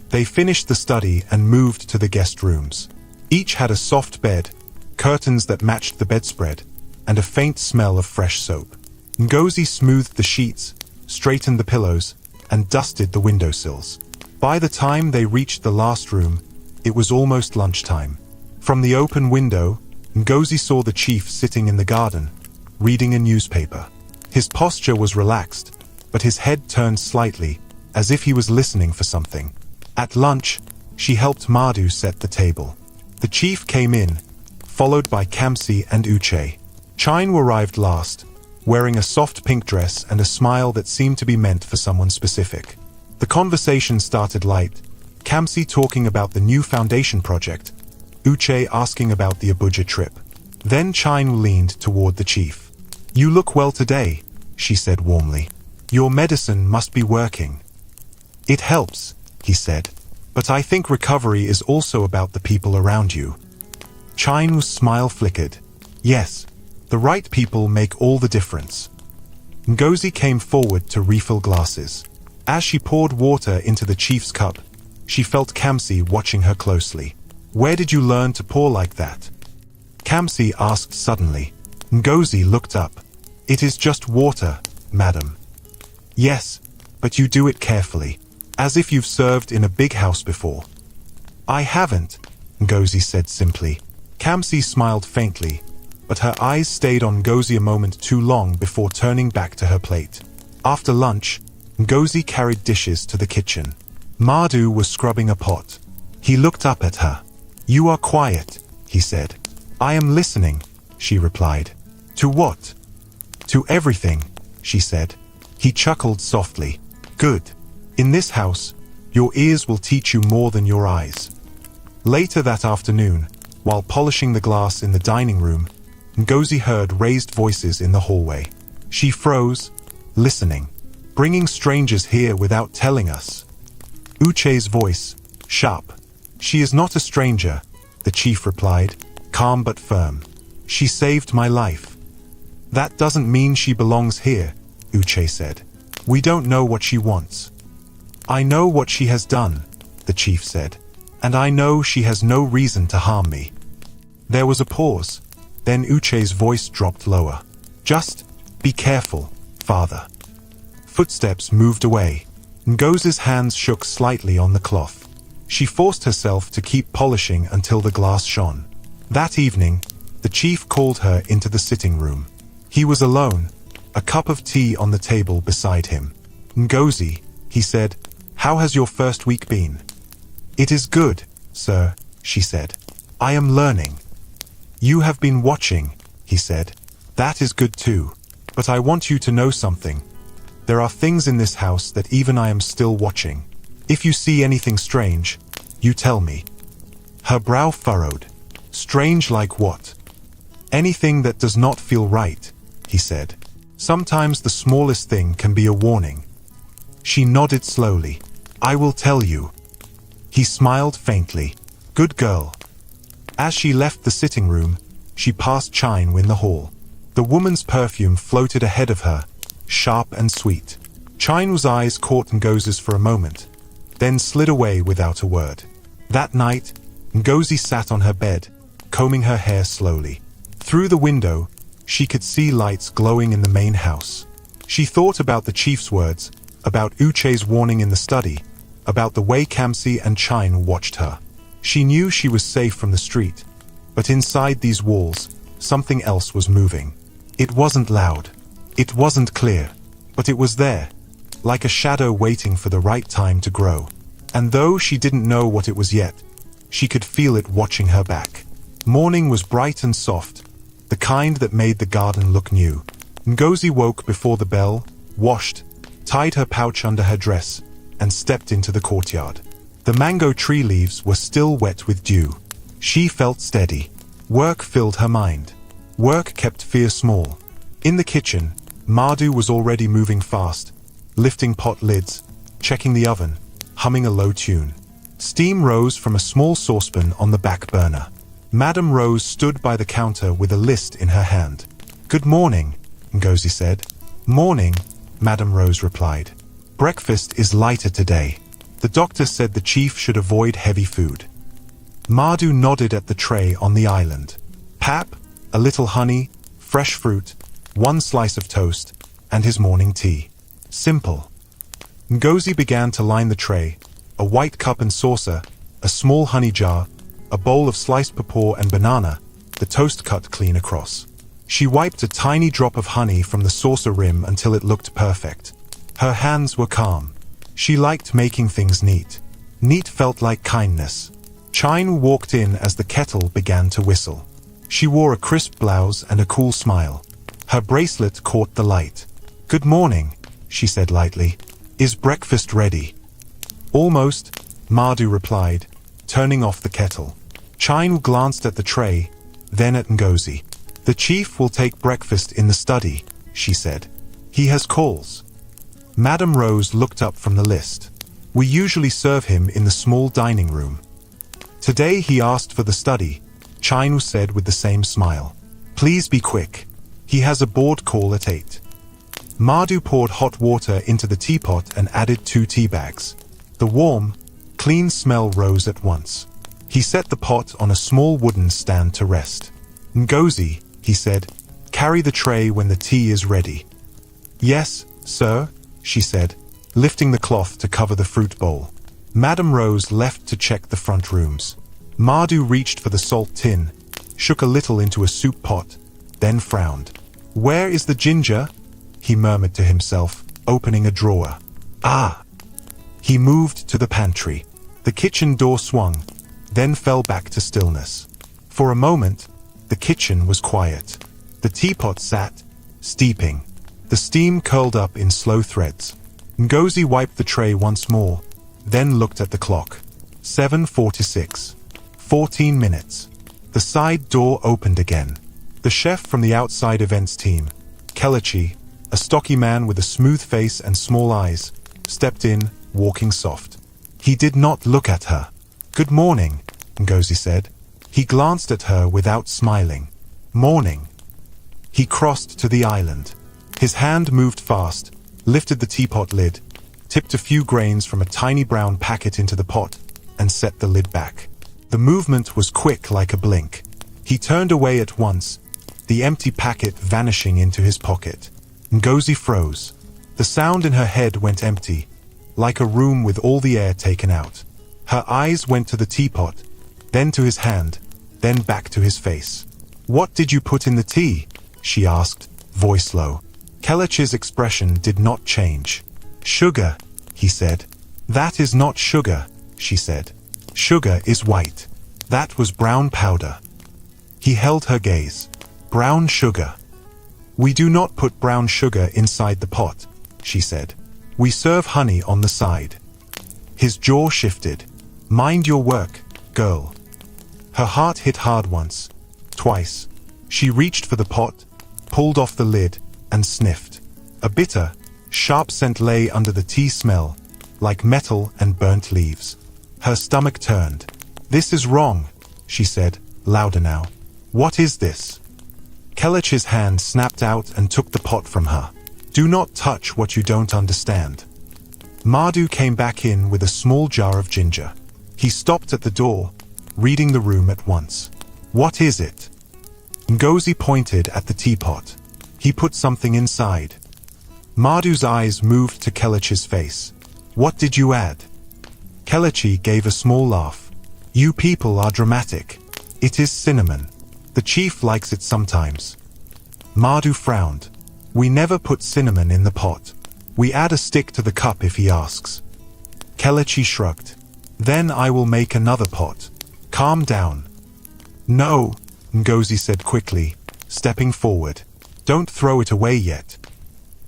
S1: They finished the study and moved to the guest rooms. Each had a soft bed, curtains that matched the bedspread, and a faint smell of fresh soap. Ngozi smoothed the sheets, straightened the pillows, and dusted the windowsills. By the time they reached the last room, it was almost lunchtime. From the open window, Ngozi saw the chief sitting in the garden, reading a newspaper. His posture was relaxed, but his head turned slightly, as if he was listening for something. At lunch, she helped Madhu set the table. The chief came in, followed by Kamsi and Uche. Chine arrived last, wearing a soft pink dress and a smile that seemed to be meant for someone specific. The conversation started light, Kamsi talking about the new foundation project, Uche asking about the Abuja trip. Then Chine leaned toward the chief. "You look well today," she said warmly. "Your medicine must be working." "It helps," he said, "but I think recovery is also about the people around you." Chine's smile flickered. "Yes, the right people make all the difference." Ngozi came forward to refill glasses. As she poured water into the chief's cup, she felt Kamsi watching her closely. "Where did you learn to pour like that?" Kamsi asked suddenly. Ngozi looked up. "It is just water, madam." "Yes, but you do it carefully, as if you've served in a big house before." "I haven't," Ngozi said simply. Kamsi smiled faintly, but her eyes stayed on Ngozi a moment too long before turning back to her plate. After lunch, Ngozi carried dishes to the kitchen. Madhu was scrubbing a pot. He looked up at her. "You are quiet," he said. "I am listening," she replied. "To what?" "To everything," she said. He chuckled softly. "Good. In this house, your ears will teach you more than your eyes." Later that afternoon, while polishing the glass in the dining room, Ngozi heard raised voices in the hallway. She froze, listening. "Bringing strangers here without telling us." Uche's voice, sharp. "She is not a stranger," the chief replied, calm but firm. "She saved my life." "That doesn't mean she belongs here," Uche said. "We don't know what she wants." "I know what she has done," the chief said, "and I know she has no reason to harm me." There was a pause. Then Uche's voice dropped lower. "Just be careful, father." Footsteps moved away. Ngozi's hands shook slightly on the cloth. She forced herself to keep polishing until the glass shone. That evening, the chief called her into the sitting room. He was alone, a cup of tea on the table beside him. "Ngozi," he said, "how has your first week been?" "It is good, sir," she said. "I am learning." "You have been watching," he said. "That is good too. But I want you to know something. There are things in this house that even I am still watching. If you see anything strange, you tell me." Her brow furrowed. "Strange like what?" "Anything that does not feel right," he said. "Sometimes the smallest thing can be a warning." She nodded slowly. "I will tell you." He smiled faintly. "Good girl." As she left the sitting room, she passed Chine in the hall. The woman's perfume floated ahead of her, sharp and sweet. Chine's eyes caught Ngozi's for a moment, then slid away without a word. That night, Ngozi sat on her bed, combing her hair slowly. Through the window, she could see lights glowing in the main house. She thought about the chief's words, about Uche's warning in the study, about the way Kamsi and Chine watched her. She knew she was safe from the street, But inside these walls, something else was moving. It wasn't loud. It wasn't clear. But it was there, like a shadow waiting for the right time to grow. And though she didn't know what it was yet, she could feel it watching her back. Morning was bright and soft, the kind that made the garden look new. Ngozi woke before the bell, washed, tied her pouch under her dress, and stepped into the courtyard. The mango tree leaves were still wet with dew. She felt steady. Work filled her mind. Work kept fear small. In the kitchen, Madhu was already moving fast, lifting pot lids, checking the oven, humming a low tune. Steam rose from a small saucepan on the back burner. Madame Rose stood by the counter with a list in her hand. "Good morning," Ngozi said. "Morning," Madame Rose replied. "Breakfast is lighter today. The doctor said the chief should avoid heavy food." Madhu nodded at the tray on the island. Pap, a little honey, fresh fruit, one slice of toast, and his morning tea. Simple. Ngozi began to line the tray, a white cup and saucer, a small honey jar, a bowl of sliced papaw and banana, the toast cut clean across. She wiped a tiny drop of honey from the saucer rim until it looked perfect. Her hands were calm. She liked making things neat. Neat felt like kindness. Chine walked in as the kettle began to whistle. She wore a crisp blouse and a cool smile. Her bracelet caught the light. "Good morning," she said lightly. "Is breakfast ready?" "Almost," Madhu replied, turning off the kettle. Chine glanced at the tray, then at Ngozi. "The chief will take breakfast in the study," she said. "He has calls." Madame Rose looked up from the list. "We usually serve him in the small dining room." "Today he asked for the study," Chine said with the same smile. "Please be quick. He has a board call at 8. Madhu poured hot water into the teapot and added 2 tea bags. The warm, clean smell rose at once. He set the pot on a small wooden stand to rest. "Ngozi," he said, "carry the tray when the tea is ready." "Yes, sir," she said, lifting the cloth to cover the fruit bowl. Madame Rose left to check the front rooms. Madhu reached for the salt tin, shook a little into a soup pot, then frowned. "Where is the ginger?" he murmured to himself, opening a drawer. "Ah!" He moved to the pantry. The kitchen door swung, then fell back to stillness. For a moment, the kitchen was quiet. The teapot sat, steeping. The steam curled up in slow threads. Ngozi wiped the tray once more, then looked at the clock. 7:46. 14 minutes. The side door opened again. The chef from the outside events team, Kelechi, a stocky man with a smooth face and small eyes, stepped in, walking soft. He did not look at her. "Good morning," Ngozi said. He glanced at her without smiling. "Morning." He crossed to the island. His hand moved fast, lifted the teapot lid, tipped a few grains from a tiny brown packet into the pot, and set the lid back. The movement was quick like a blink. He turned away at once, the empty packet vanishing into his pocket. Ngozi froze. The sound in her head went empty, like a room with all the air taken out. Her eyes went to the teapot, then to his hand, then back to his face. "What did you put in the tea?" she asked, voice low. Kelechi's expression did not change. "Sugar," he said. "That is not sugar," she said. "Sugar is white. That was brown powder." He held her gaze. "Brown sugar." "We do not put brown sugar inside the pot," she said. "We serve honey on the side." His jaw shifted. "Mind your work, girl." Her heart hit hard once, twice. She reached for the pot, pulled off the lid, and sniffed. A bitter, sharp scent lay under the tea smell, like metal and burnt leaves. Her stomach turned. "This is wrong," she said, louder now. "What is this?" Kelechi's hand snapped out and took the pot from her. "Do not touch what you don't understand." Madhu came back in with a small jar of ginger. He stopped at the door, reading the room at once. "What is it?" Ngozi pointed at the teapot. He put something inside. Madhu's eyes moved to Kelechi's face. "What did you add?" Kelechi gave a small laugh. "You people are dramatic." It is cinnamon. The chief likes it sometimes. Madhu frowned. We never put cinnamon in the pot. We add a stick to the cup if he asks. Kelechi shrugged. Then I will make another pot. Calm down. No, Ngozi said quickly, stepping forward. Don't throw it away yet.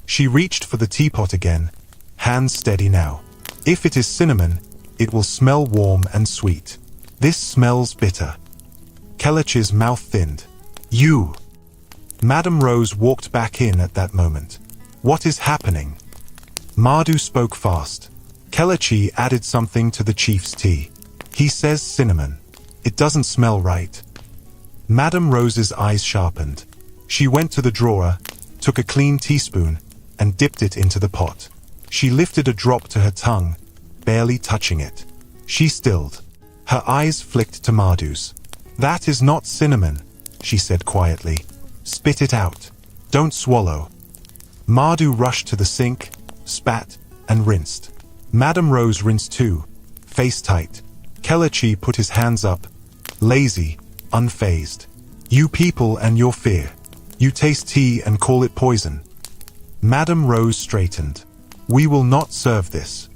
S1: She reached for the teapot again, hands steady now. If it is cinnamon, it will smell warm and sweet. This smells bitter. Kelechi's mouth thinned. You! Madame Rose walked back in at that moment. What is happening? Madhu spoke fast. Kelechi added something to the chief's tea. He says cinnamon. It doesn't smell right. Madame Rose's eyes sharpened. She went to the drawer, took a clean teaspoon, and dipped it into the pot. She lifted a drop to her tongue, barely touching it. She stilled. Her eyes flicked to Madhu's. That is not cinnamon, she said quietly. Spit it out. Don't swallow. Madhu rushed to the sink, spat, and rinsed. Madame Rose rinsed too, face tight. Kelechi put his hands up, lazy, unfazed. You people and your fear. You taste tea and call it poison. Madame Rose straightened. We will not serve this.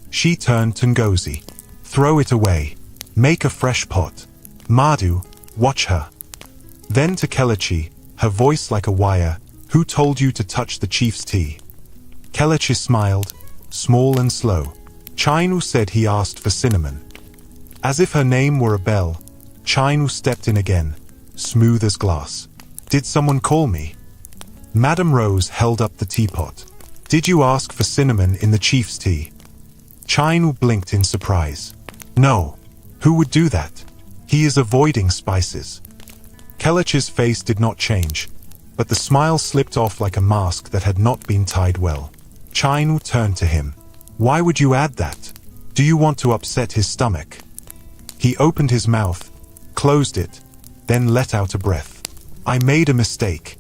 S1: She turned to Ngozi. Throw it away. Make a fresh pot. Madhu, watch her. Then to Kelechi, her voice like a wire. Who told you to touch the chief's tea? Kelechi smiled, small and slow. Chinu said he asked for cinnamon. As if her name were a bell, Chinu stepped in again, smooth as glass. Did someone call me? Madame Rose held up the teapot. Did you ask for cinnamon in the chief's tea? Chinu blinked in surprise. No. Who would do that? He is avoiding spices. Kelechi's face did not change, but the smile slipped off like a mask that had not been tied well. Chinu turned to him. Why would you add that? Do you want to upset his stomach? He opened his mouth, closed it, then let out a breath. I made a mistake.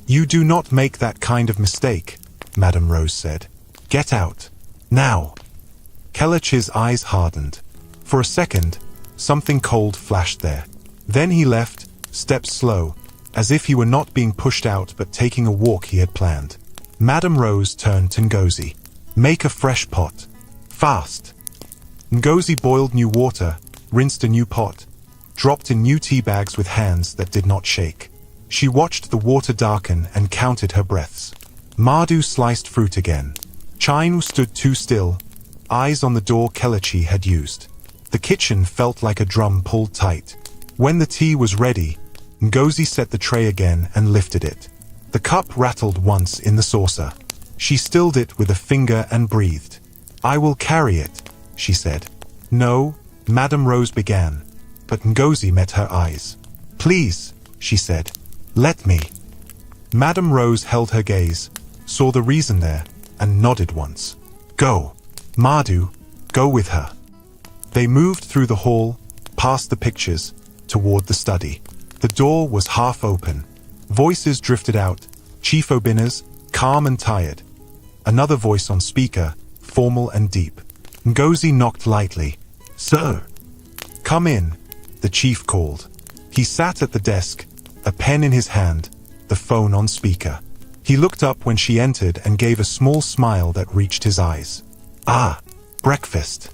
S1: You do not make that kind of mistake, Madame Rose said. Get out. Now. Kelechi's eyes hardened. For a second, something cold flashed there. Then he left, stepped slow, as if he were not being pushed out but taking a walk he had planned. Madame Rose turned to Ngozi. Make a fresh pot. Fast. Ngozi boiled new water, rinsed a new pot, dropped in new tea bags with hands that did not shake. She watched the water darken and counted her breaths. Madhu sliced fruit again. Chinu stood too still, eyes on the door Kelechi had used. The kitchen felt like a drum pulled tight. When the tea was ready, Ngozi set the tray again and lifted it. The cup rattled once in the saucer. She stilled it with a finger and breathed. I will carry it, she said. No, Madame Rose began, but Ngozi met her eyes. Please, she said. Let me. Madame Rose held her gaze, saw the reason there, and nodded once. Go. Madhu, go with her. They moved through the hall, past the pictures, toward the study. The door was half open. Voices drifted out, Chief Obina's, calm and tired. Another voice on speaker, formal and deep. Ngozi knocked lightly. Sir. Come in, the chief called. He sat at the desk, a pen in his hand, the phone on speaker. He looked up when she entered and gave a small smile that reached his eyes. Ah, breakfast.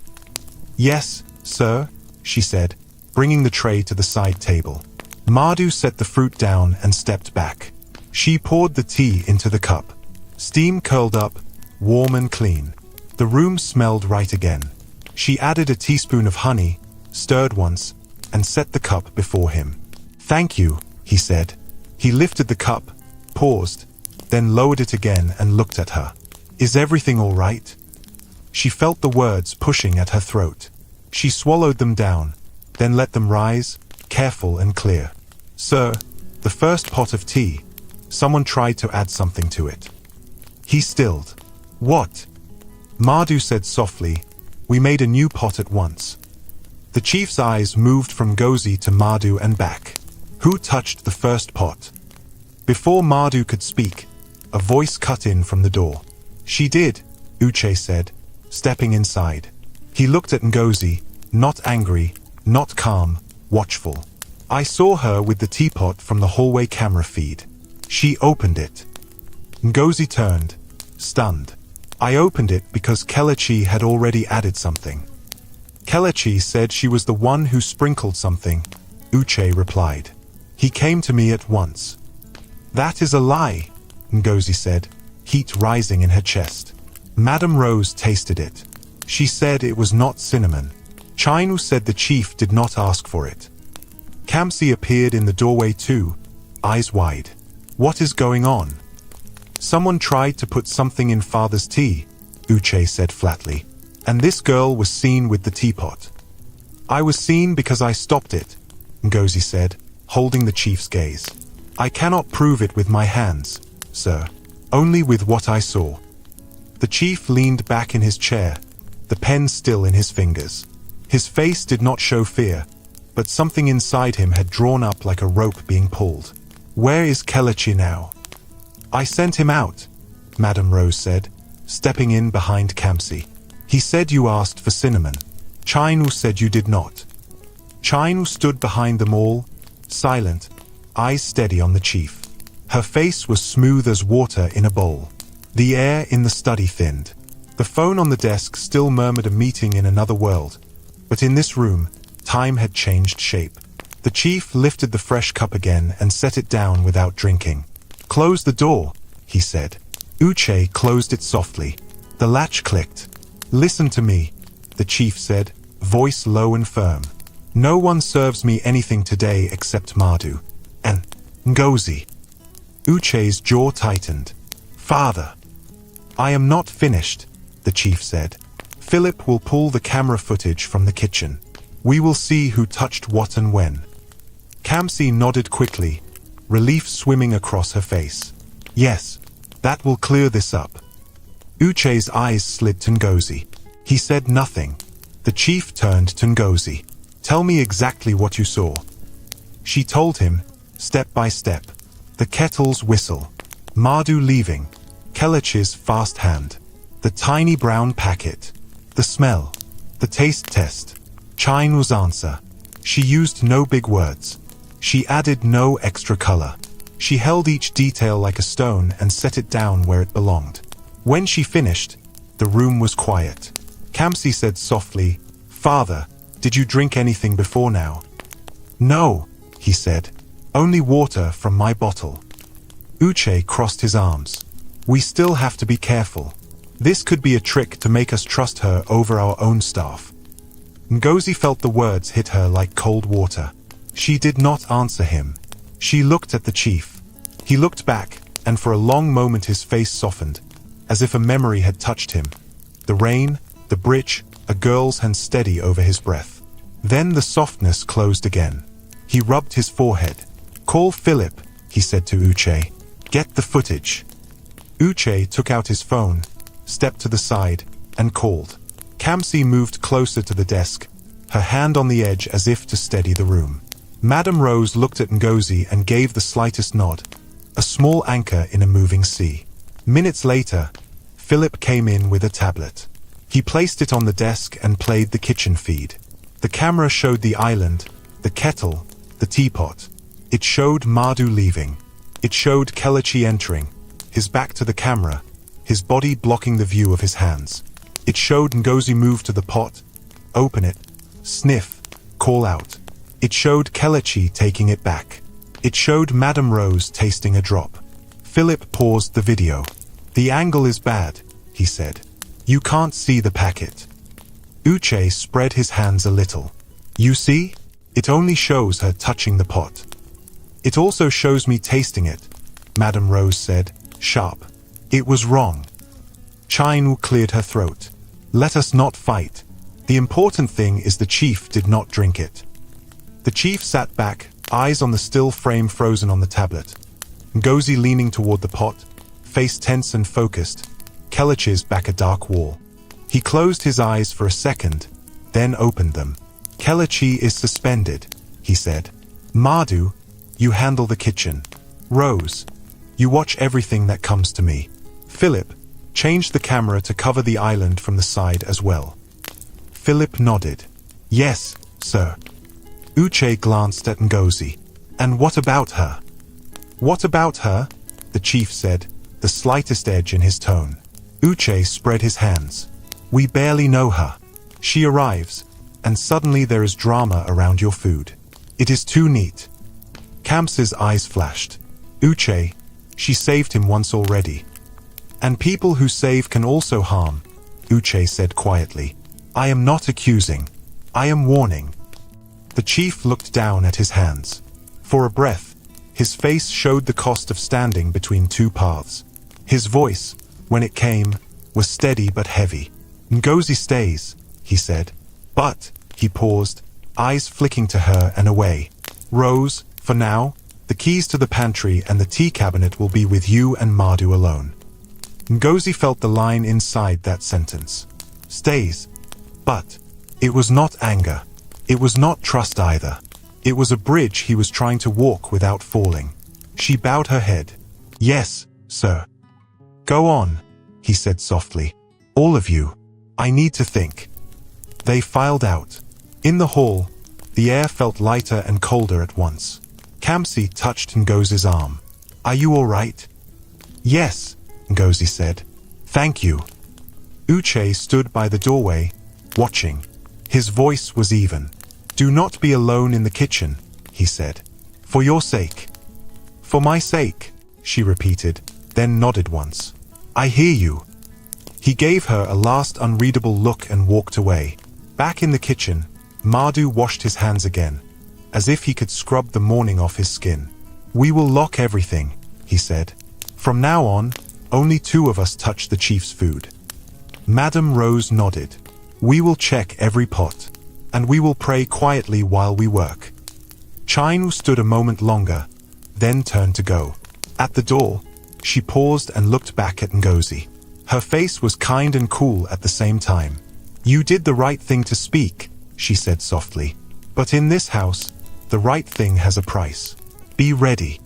S1: Yes, sir, she said, bringing the tray to the side table. Madhu set the fruit down and stepped back. She poured the tea into the cup. Steam curled up, warm and clean. The room smelled right again. She added a teaspoon of honey, stirred once, and set the cup before him. Thank you, he said. He lifted the cup, paused, then lowered it again and looked at her. Is everything all right? She felt the words pushing at her throat. She swallowed them down, then let them rise, careful and clear. Sir, the first pot of tea. Someone tried to add something to it. He stilled. What? Madhu said softly, we made a new pot at once. The chief's eyes moved from Ngozi to Madhu and back. Who touched the first pot? Before Madhu could speak, a voice cut in from the door. She did, Uche said, stepping inside. He looked at Ngozi, not angry, not calm, watchful. I saw her with the teapot from the hallway camera feed. She opened it. Ngozi turned, stunned. I opened it because Kelechi had already added something. Kelechi said she was the one who sprinkled something, Uche replied. He came to me at once. That is a lie, Ngozi said, heat rising in her chest. Madame Rose tasted it. She said it was not cinnamon. Chinu said the chief did not ask for it. Kamsi appeared in the doorway too, eyes wide. What is going on? Someone tried to put something in father's tea, Uche said flatly. And this girl was seen with the teapot. I was seen because I stopped it, Ngozi said, holding the chief's gaze. I cannot prove it with my hands, sir. Only with what I saw. The chief leaned back in his chair, the pen still in his fingers. His face did not show fear, but something inside him had drawn up like a rope being pulled. Where is Kelechi now? I sent him out, Madame Rose said, stepping in behind Kamsi. He said you asked for cinnamon. Chinu said you did not. Chinu stood behind them all, silent, eyes steady on the chief. Her face was smooth as water in a bowl. The air in the study thinned. The phone on the desk still murmured a meeting in another world. But in this room, time had changed shape. The chief lifted the fresh cup again and set it down without drinking. Close the door, he said. Uche closed it softly. The latch clicked. Listen to me, the chief said, voice low and firm. No one serves me anything today except Madu. And Ngozi. Uche's jaw tightened. Father. I am not finished, the chief said. Philip will pull the camera footage from the kitchen. We will see who touched what and when. Kamsi nodded quickly, relief swimming across her face. Yes, that will clear this up. Uche's eyes slid to Ngozi. He said nothing. The chief turned to Ngozi. Tell me exactly what you saw. She told him, step by step. The kettle's whistle. Madu leaving. Kelechi's fast hand. The tiny brown packet. The smell. The taste test. Chinu's answer. She used no big words. She added no extra color. She held each detail like a stone and set it down where it belonged. When she finished, the room was quiet. Kamsi said softly, Father, did you drink anything before now? No, he said. Only water from my bottle. Uche crossed his arms. We still have to be careful. This could be a trick to make us trust her over our own staff. Ngozi felt the words hit her like cold water. She did not answer him. She looked at the chief. He looked back, and for a long moment his face softened, as if a memory had touched him. The rain, the bridge, a girl's hand steady over his breath. Then the softness closed again. He rubbed his forehead. Call Philip, he said to Uche. Get the footage. Uche took out his phone, stepped to the side, and called. Kamsi moved closer to the desk, her hand on the edge as if to steady the room. Madame Rose looked at Ngozi and gave the slightest nod, a small anchor in a moving sea. Minutes later, Philip came in with a tablet. He placed it on the desk and played the kitchen feed. The camera showed the island, the kettle, the teapot. It showed Madu leaving. It showed Kelechi entering, his back to the camera, his body blocking the view of his hands. It showed Ngozi move to the pot, open it, sniff, call out. It showed Kelechi taking it back. It showed Madame Rose tasting a drop. Philip paused the video. The angle is bad, he said. You can't see the packet. Uche spread his hands a little. You see? It only shows her touching the pot. It also shows me tasting it, Madame Rose said, sharp. It was wrong. Chinu cleared her throat. Let us not fight. The important thing is the chief did not drink it. The chief sat back, eyes on the still frame frozen on the tablet. Ngozi leaning toward the pot, face tense and focused, Kelechi's back a dark wall. He closed his eyes for a second, then opened them. Kelechi is suspended, he said. Madu, you handle the kitchen. Rose, you watch everything that comes to me. Philip, change the camera to cover the island from the side as well. Philip nodded. Yes, sir. Uche glanced at Ngozi. And what about her? What about her? The chief said, the slightest edge in his tone. Uche spread his hands. We barely know her. She arrives, and suddenly there is drama around your food. It is too neat. Kamsi's eyes flashed. Uche, she saved him once already. And people who save can also harm, Uche said quietly. I am not accusing. I am warning. The chief looked down at his hands. For a breath, his face showed the cost of standing between two paths. His voice, when it came, was steady but heavy. Ngozi stays, he said. But, he paused, eyes flicking to her and away. Rose, for now, the keys to the pantry and the tea cabinet will be with you and Madhu alone. Ngozi felt the line inside that sentence. Stays. But, it was not anger. It was not trust either. It was a bridge he was trying to walk without falling. She bowed her head. Yes, sir. Go on, he said softly. All of you. I need to think. They filed out. In the hall, the air felt lighter and colder at once. Kamsi touched Ngozi's arm. Are you all right? Yes, Ngozi said. Thank you. Uche stood by the doorway, watching. His voice was even. Do not be alone in the kitchen, he said. For your sake. For my sake, she repeated, then nodded once. I hear you. He gave her a last unreadable look and walked away. Back in the kitchen, Madhu washed his hands again, as if he could scrub the morning off his skin. We will lock everything, he said. From now on, only two of us touch the chief's food. Madame Rose nodded. We will check every pot, and we will pray quietly while we work. Chinu stood a moment longer, then turned to go. At the door, she paused and looked back at Ngozi. Her face was kind and cool at the same time. You did the right thing to speak, she said softly. But in this house, the right thing has a price. Be ready.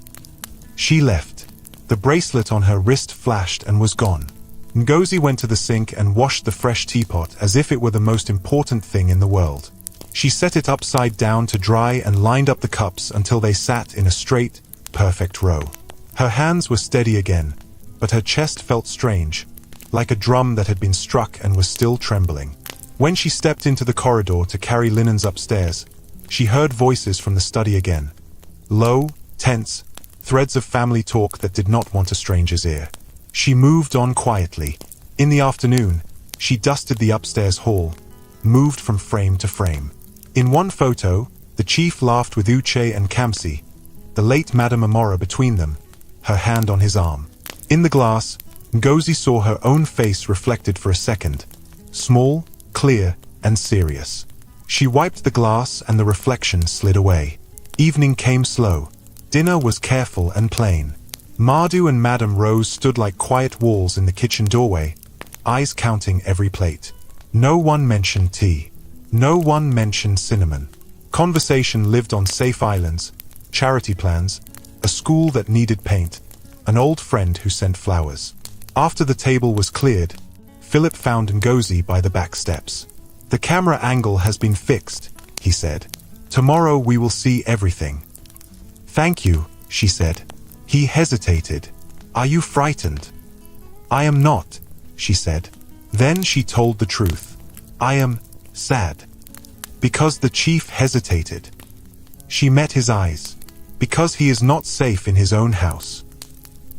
S1: She left. The bracelet on her wrist flashed and was gone. Ngozi went to the sink and washed the fresh teapot as if it were the most important thing in the world. She set it upside down to dry and lined up the cups until they sat in a straight, perfect row. Her hands were steady again, but her chest felt strange, like a drum that had been struck and was still trembling. When she stepped into the corridor to carry linens upstairs, she heard voices from the study again. Low, tense, threads of family talk that did not want a stranger's ear. She moved on quietly. In the afternoon, she dusted the upstairs hall, moved from frame to frame. In one photo, the chief laughed with Uche and Kamsi, the late Madame Amora between them, her hand on his arm. In the glass, Ngozi saw her own face reflected for a second, small, clear, and serious. She wiped the glass and the reflection slid away. Evening came slow. Dinner was careful and plain. Madhu and Madame Rose stood like quiet walls in the kitchen doorway, eyes counting every plate. No one mentioned tea. No one mentioned cinnamon. Conversation lived on safe islands, charity plans, a school that needed paint, an old friend who sent flowers. After the table was cleared, Philip found Ngozi by the back steps. The camera angle has been fixed, he said. Tomorrow we will see everything. Thank you, she said. He hesitated. Are you frightened? I am not, she said. Then she told the truth. I am sad. Because the chief hesitated. She met his eyes. Because he is not safe in his own house.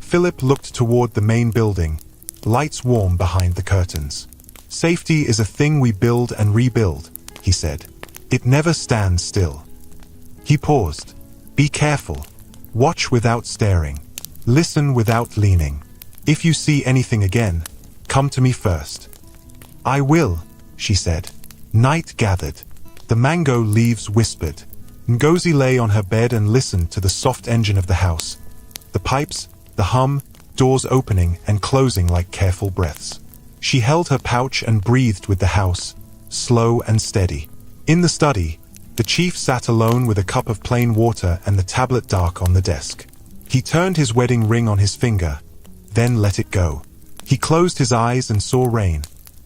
S1: Philip looked toward the main building, lights warm behind the curtains. Safety is a thing we build and rebuild, he said. It never stands still. He paused. Be careful. Watch without staring. Listen without leaning. If you see anything again, come to me first. I will, she said. Night gathered. The mango leaves whispered. Ngozi lay on her bed and listened to the soft engine of the house. The pipes, the hum, doors opening and closing like careful breaths. She held her pouch and breathed with the house, slow and steady. In the study, the chief sat alone with a cup of plain water and the tablet dark on the desk. He turned his wedding ring on his finger, then let it go. He closed his eyes and saw rain.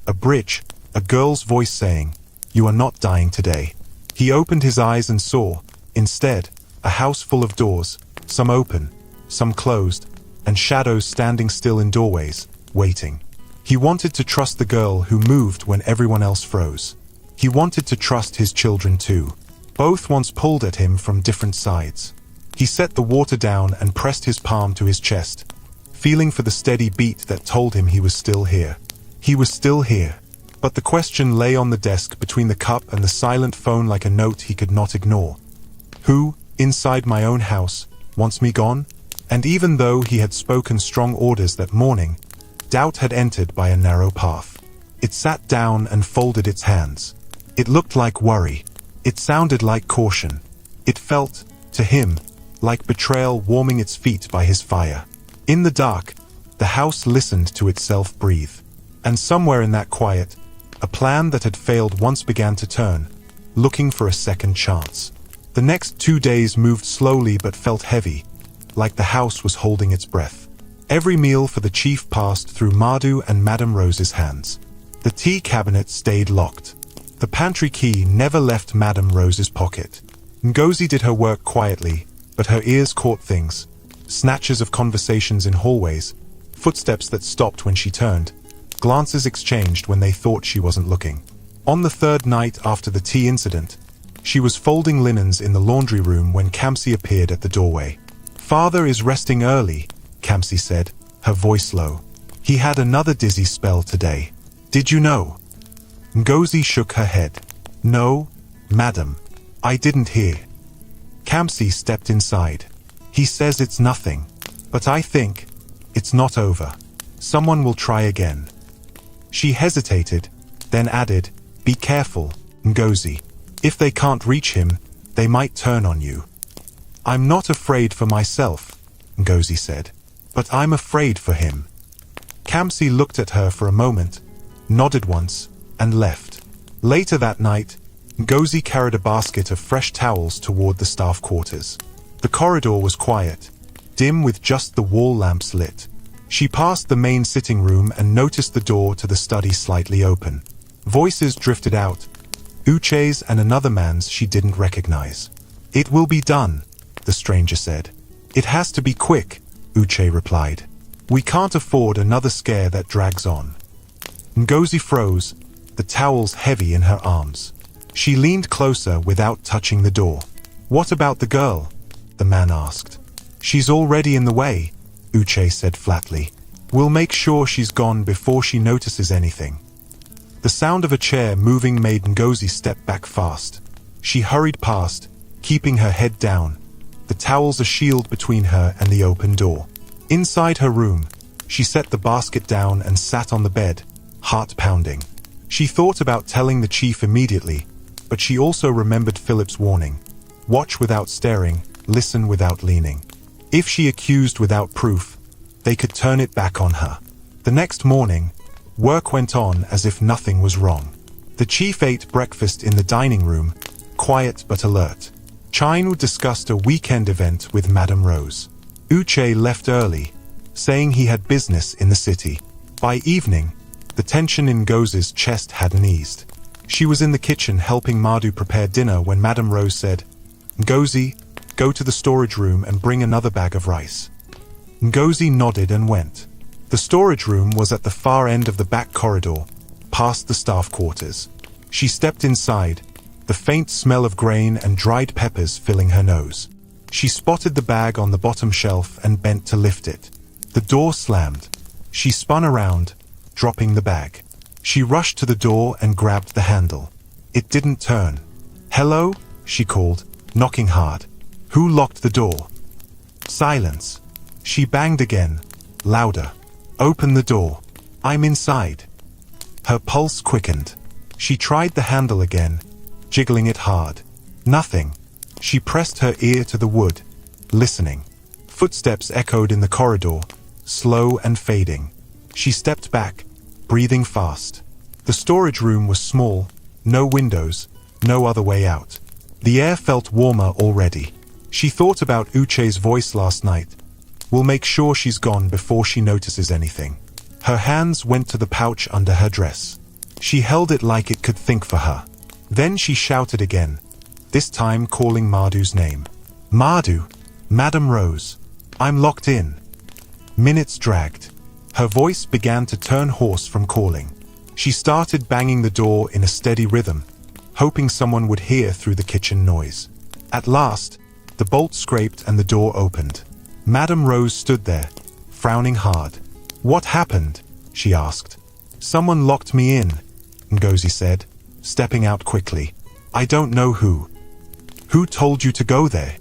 S1: A bridge, a girl's voice saying, "You are not dying today." He opened his eyes and saw, instead, a house full of doors, some open, some closed, and shadows standing still in doorways, waiting. He wanted to trust the girl who moved when everyone else froze. He wanted to trust his children too. Both once pulled at him from different sides. He set the water down and pressed his palm to his chest, feeling for the steady beat that told him he was still here. He was still here. But the question lay on the desk between the cup and the silent phone like a note he could not ignore. Who, inside my own house, wants me gone? And even though he had spoken strong orders that morning, doubt had entered by a narrow path. It sat down and folded its hands. It looked like worry. It sounded like caution. It felt, to him, like betrayal warming its feet by his fire. In the dark, the house listened to itself breathe. And somewhere in that quiet, a plan that had failed once began to turn, looking for a second chance. The next 2 days moved slowly but felt heavy, like the house was holding its breath. Every meal for the chief passed through Madhu and Madame Rose's hands. The tea cabinet stayed locked. The pantry key never left Madame Rose's pocket. Ngozi did her work quietly, but her ears caught things. Snatches of conversations in hallways, footsteps that stopped when she turned, glances exchanged when they thought she wasn't looking. On the third night after the tea incident, she was folding linens in the laundry room when Kamsi appeared at the doorway. "Father is resting early," Kamsi said, her voice low. "He had another dizzy spell today. Did you know?" Ngozi shook her head. "No, madam. I didn't hear." Kamsi stepped inside. "He says it's nothing. But I think it's not over. Someone will try again." She hesitated, then added, "Be careful, Ngozi. If they can't reach him, they might turn on you." "I'm not afraid for myself," Ngozi said. "But I'm afraid for him." Kamsi looked at her for a moment, nodded once, and left. Later that night, Ngozi carried a basket of fresh towels toward the staff quarters. The corridor was quiet, dim with just the wall lamps lit. She passed the main sitting room and noticed the door to the study slightly open. Voices drifted out, Uche's and another man's she didn't recognize. "It will be done," the stranger said. "It has to be quick," Uche replied. "We can't afford another scare that drags on." Ngozi froze, the towels heavy in her arms. She leaned closer without touching the door. "What about the girl?" the man asked. "She's already in the way," Uche said flatly. "We'll make sure she's gone before she notices anything." The sound of a chair moving made Ngozi step back fast. She hurried past, keeping her head down, the towels a shield between her and the open door. Inside her room, she set the basket down and sat on the bed, heart pounding. She thought about telling the chief immediately, but she also remembered Philip's warning. Watch without staring, listen without leaning. If she accused without proof, they could turn it back on her. The next morning, work went on as if nothing was wrong. The chief ate breakfast in the dining room, quiet but alert. Chinu discussed a weekend event with Madame Rose. Uche left early, saying he had business in the city. By evening, the tension in Ngozi's chest hadn't eased. She was in the kitchen helping Madhu prepare dinner when Madame Rose said, "Ngozi, go to the storage room and bring another bag of rice." Ngozi nodded and went. The storage room was at the far end of the back corridor, past the staff quarters. She stepped inside, the faint smell of grain and dried peppers filling her nose. She spotted the bag on the bottom shelf and bent to lift it. The door slammed. She spun around, dropping the bag. She rushed to the door and grabbed the handle. It didn't turn. "Hello?" she called, knocking hard. "Who locked the door?" Silence. She banged again, louder. "Open the door. I'm inside." Her pulse quickened. She tried the handle again, jiggling it hard. Nothing. She pressed her ear to the wood, listening. Footsteps echoed in the corridor, slow and fading. She stepped back, breathing fast. The storage room was small, no windows, no other way out. The air felt warmer already. She thought about Uche's voice last night. "We'll make sure she's gone before she notices anything." Her hands went to the pouch under her dress. She held it like it could think for her. Then she shouted again, this time calling Madu's name. Madu, Madam Rose, I'm locked in. Minutes dragged. Her voice began to turn hoarse from calling. She started banging the door in a steady rhythm, hoping someone would hear through the kitchen noise. At last, the bolt scraped and the door opened. Madam Rose stood there, frowning hard. What happened? She asked. Someone locked me in, Ngozi said, stepping out quickly. I don't know who. Who told you to go there?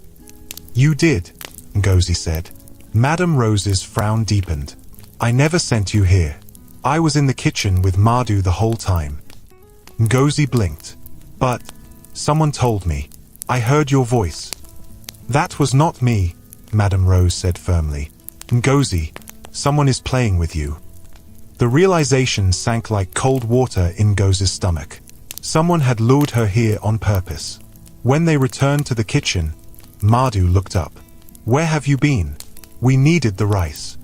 S1: You did, Ngozi said. Madam Rose's frown deepened. I never sent you here. I was in the kitchen with Madu the whole time. Ngozi blinked. But someone told me. I heard your voice. That was not me, Madam Rose said firmly. Ngozi, someone is playing with you. The realization sank like cold water in Ngozi's stomach. Someone had lured her here on purpose. When they returned to the kitchen, Madu looked up. Where have you been? We needed the rice.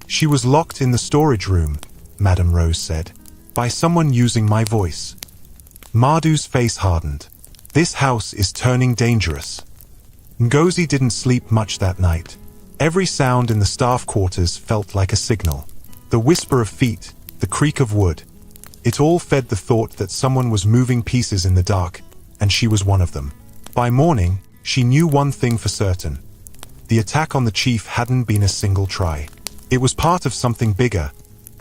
S1: She was locked in the storage room, Madam Rose said, by someone using my voice. Madu's face hardened. This house is turning dangerous. Ngozi didn't sleep much that night. Every sound in the staff quarters felt like a signal. The whisper of feet, the creak of wood. It all fed the thought that someone was moving pieces in the dark, and she was one of them. By morning, she knew one thing for certain. The attack on the chief hadn't been a single try. It was part of something bigger,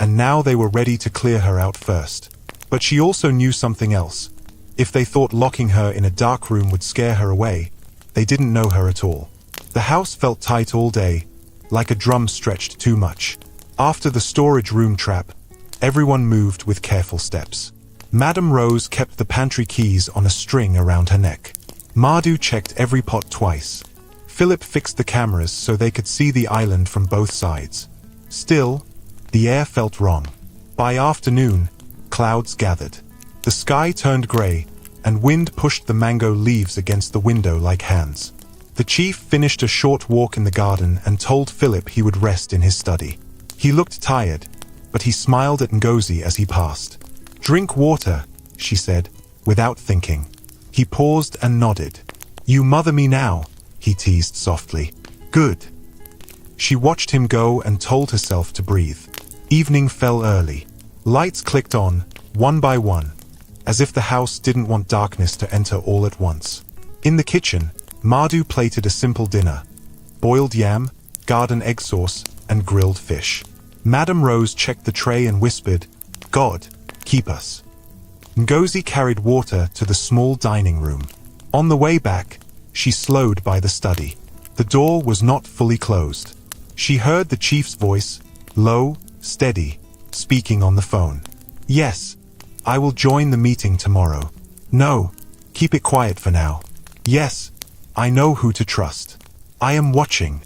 S1: and now they were ready to clear her out first. But she also knew something else. If they thought locking her in a dark room would scare her away, they didn't know her at all. The house felt tight all day, like a drum stretched too much. After the storage room trap, everyone moved with careful steps. Madam Rose kept the pantry keys on a string around her neck. Madu checked every pot twice. Philip fixed the cameras so they could see the island from both sides. Still, the air felt wrong. By afternoon, clouds gathered. The sky turned grey, and wind pushed the mango leaves against the window like hands. The chief finished a short walk in the garden and told Philip he would rest in his study. He looked tired, but he smiled at Ngozi as he passed. Drink water, she said, without thinking. He paused and nodded. You mother me now, he teased softly. Good. She watched him go and told herself to breathe. Evening fell early. Lights clicked on, one by one, as if the house didn't want darkness to enter all at once. In the kitchen, Madu plated a simple dinner. Boiled yam, garden egg sauce, and grilled fish. Madam Rose checked the tray and whispered, God, keep us. Ngozi carried water to the small dining room. On the way back, she slowed by the study. The door was not fully closed. She heard the chief's voice, low, steady, speaking on the phone. Yes, I will join the meeting tomorrow. No, keep it quiet for now. Yes, I know who to trust. I am watching.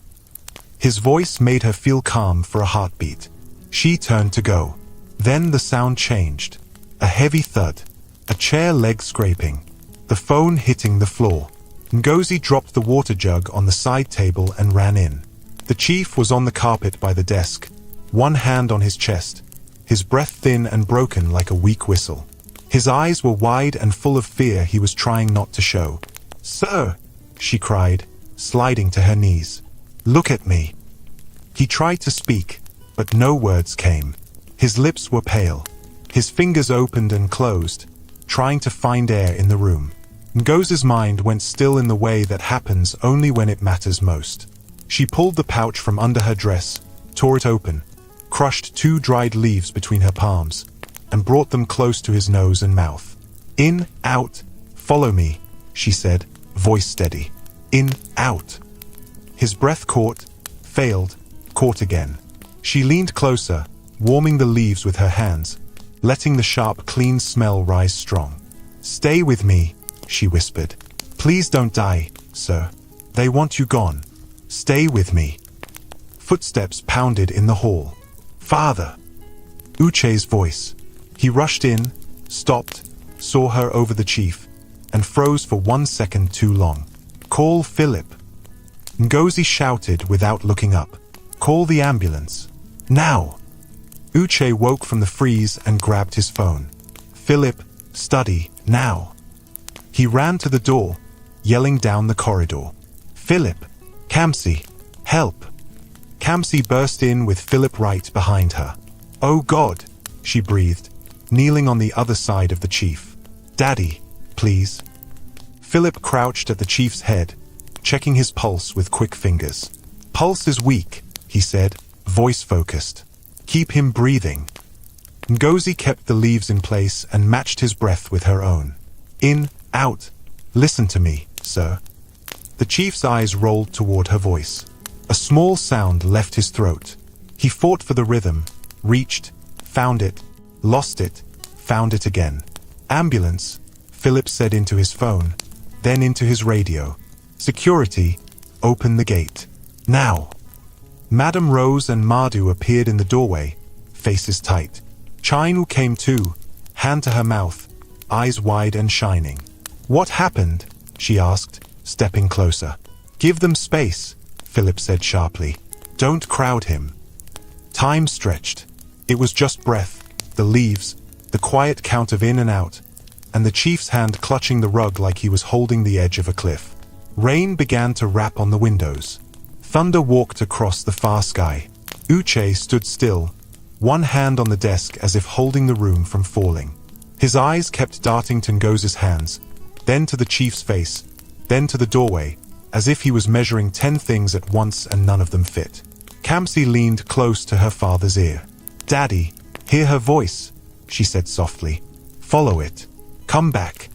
S1: His voice made her feel calm for a heartbeat. She turned to go. Then the sound changed. A heavy thud. A chair leg scraping. The phone hitting the floor. Ngozi dropped the water jug on the side table and ran in. The chief was on the carpet by the desk, one hand on his chest, his breath thin and broken like a weak whistle. His eyes were wide and full of fear he was trying not to show. Sir, she cried, sliding to her knees. Look at me. He tried to speak, but no words came. His lips were pale. His fingers opened and closed, trying to find air in the room. Ngozi's mind went still in the way that happens only when it matters most. She pulled the pouch from under her dress, tore it open, crushed 2 dried leaves between her palms, and brought them close to his nose and mouth. In, out, follow me, she said, voice steady. In, out. His breath caught, failed, caught again. She leaned closer, warming the leaves with her hands, letting the sharp, clean smell rise strong. Stay with me, she whispered. Please don't die, sir. They want you gone. Stay with me. Footsteps pounded in the hall. Father! Uche's voice. He rushed in, stopped, saw her over the chief, and froze for 1 second too long. Call Philip. Ngozi shouted without looking up. Call the ambulance. Now! Uche woke from the freeze and grabbed his phone. Philip, study, now. He ran to the door, yelling down the corridor. "Philip! Kamsi! Help!" Kamsi burst in with Philip right behind her. "Oh God!" she breathed, kneeling on the other side of the chief. "Daddy, please." Philip crouched at the chief's head, checking his pulse with quick fingers. "Pulse is weak," he said, voice focused. "Keep him breathing." Ngozi kept the leaves in place and matched his breath with her own. "In, out. Listen to me, sir." The chief's eyes rolled toward her voice. A small sound left his throat. He fought for the rhythm, reached, found it, lost it, found it again. "Ambulance," Philip said into his phone, then into his radio. "Security, open the gate. Now." Madame Rose and Madhu appeared in the doorway, faces tight. Chinu came too, hand to her mouth, eyes wide and shining. "What happened?" she asked, stepping closer. "Give them space," Philip said sharply. "Don't crowd him." Time stretched. It was just breath, the leaves, the quiet count of in and out, and the chief's hand clutching the rug like he was holding the edge of a cliff. Rain began to rap on the windows. Thunder walked across the far sky. Uche stood still, one hand on the desk as if holding the room from falling. His eyes kept darting to Ngozi's hands, then to the chief's face, then to the doorway, as if he was measuring 10 things at once and none of them fit. Kamsi leaned close to her father's ear. "Daddy, hear her voice," she said softly. "Follow it. Come back."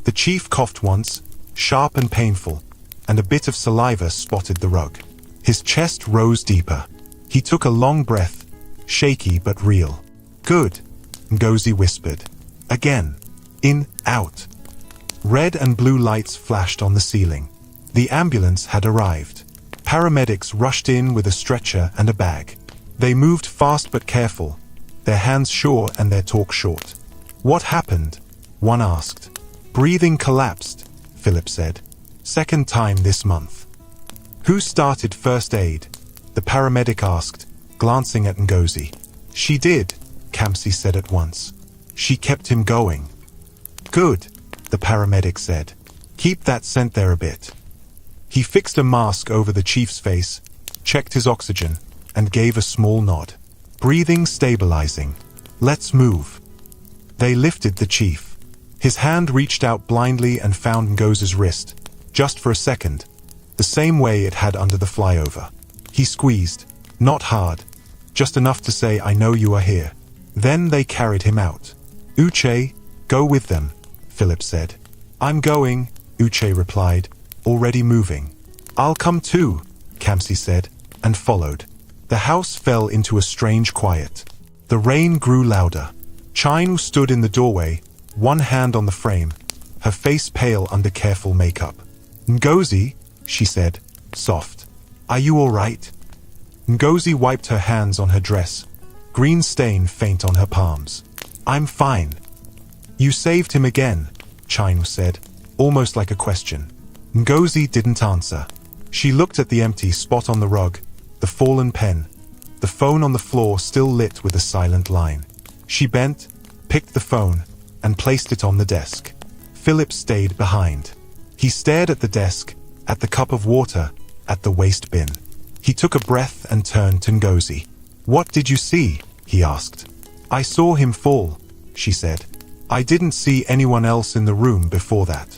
S1: The chief coughed once, sharp and painful, and a bit of saliva spotted the rug. His chest rose deeper. He took a long breath, shaky but real. "Good," Ngozi whispered. "Again. In, out." Red and blue lights flashed on the ceiling. The ambulance had arrived. Paramedics rushed in with a stretcher and a bag. They moved fast but careful, their hands sure and their talk short. "What happened?" one asked. "Breathing collapsed," Philip said. "Second time this month." "Who started first aid?" the paramedic asked, glancing at Ngozi. "She did," Kamsi said at once. "She kept him going." "Good," the paramedic said. "Keep that scent there a bit." He fixed a mask over the chief's face, checked his oxygen, and gave a small nod. "Breathing stabilizing. Let's move." They lifted the chief. His hand reached out blindly and found Ngozi's wrist, just for a second, the same way it had under the flyover. He squeezed, not hard, just enough to say, "I know you are here." Then they carried him out. "Uche, go with them," Philip said. "I'm going," Uche replied, already moving. "I'll come too," Kamsi said, and followed. The house fell into a strange quiet. The rain grew louder. Chinu stood in the doorway, one hand on the frame, her face pale under careful makeup. "Ngozi," she said, soft. "Are you all right?" Ngozi wiped her hands on her dress, green stain faint on her palms. "I'm fine." "You saved him again," Chinu said, almost like a question. Ngozi didn't answer. She looked at the empty spot on the rug, the fallen pen, the phone on the floor still lit with a silent line. She bent, picked the phone, and placed it on the desk. Philip stayed behind. He stared at the desk, at the cup of water, at the waste bin. He took a breath and turned to Ngozi. "What did you see?" he asked. "I saw him fall," she said. "I didn't see anyone else in the room before that."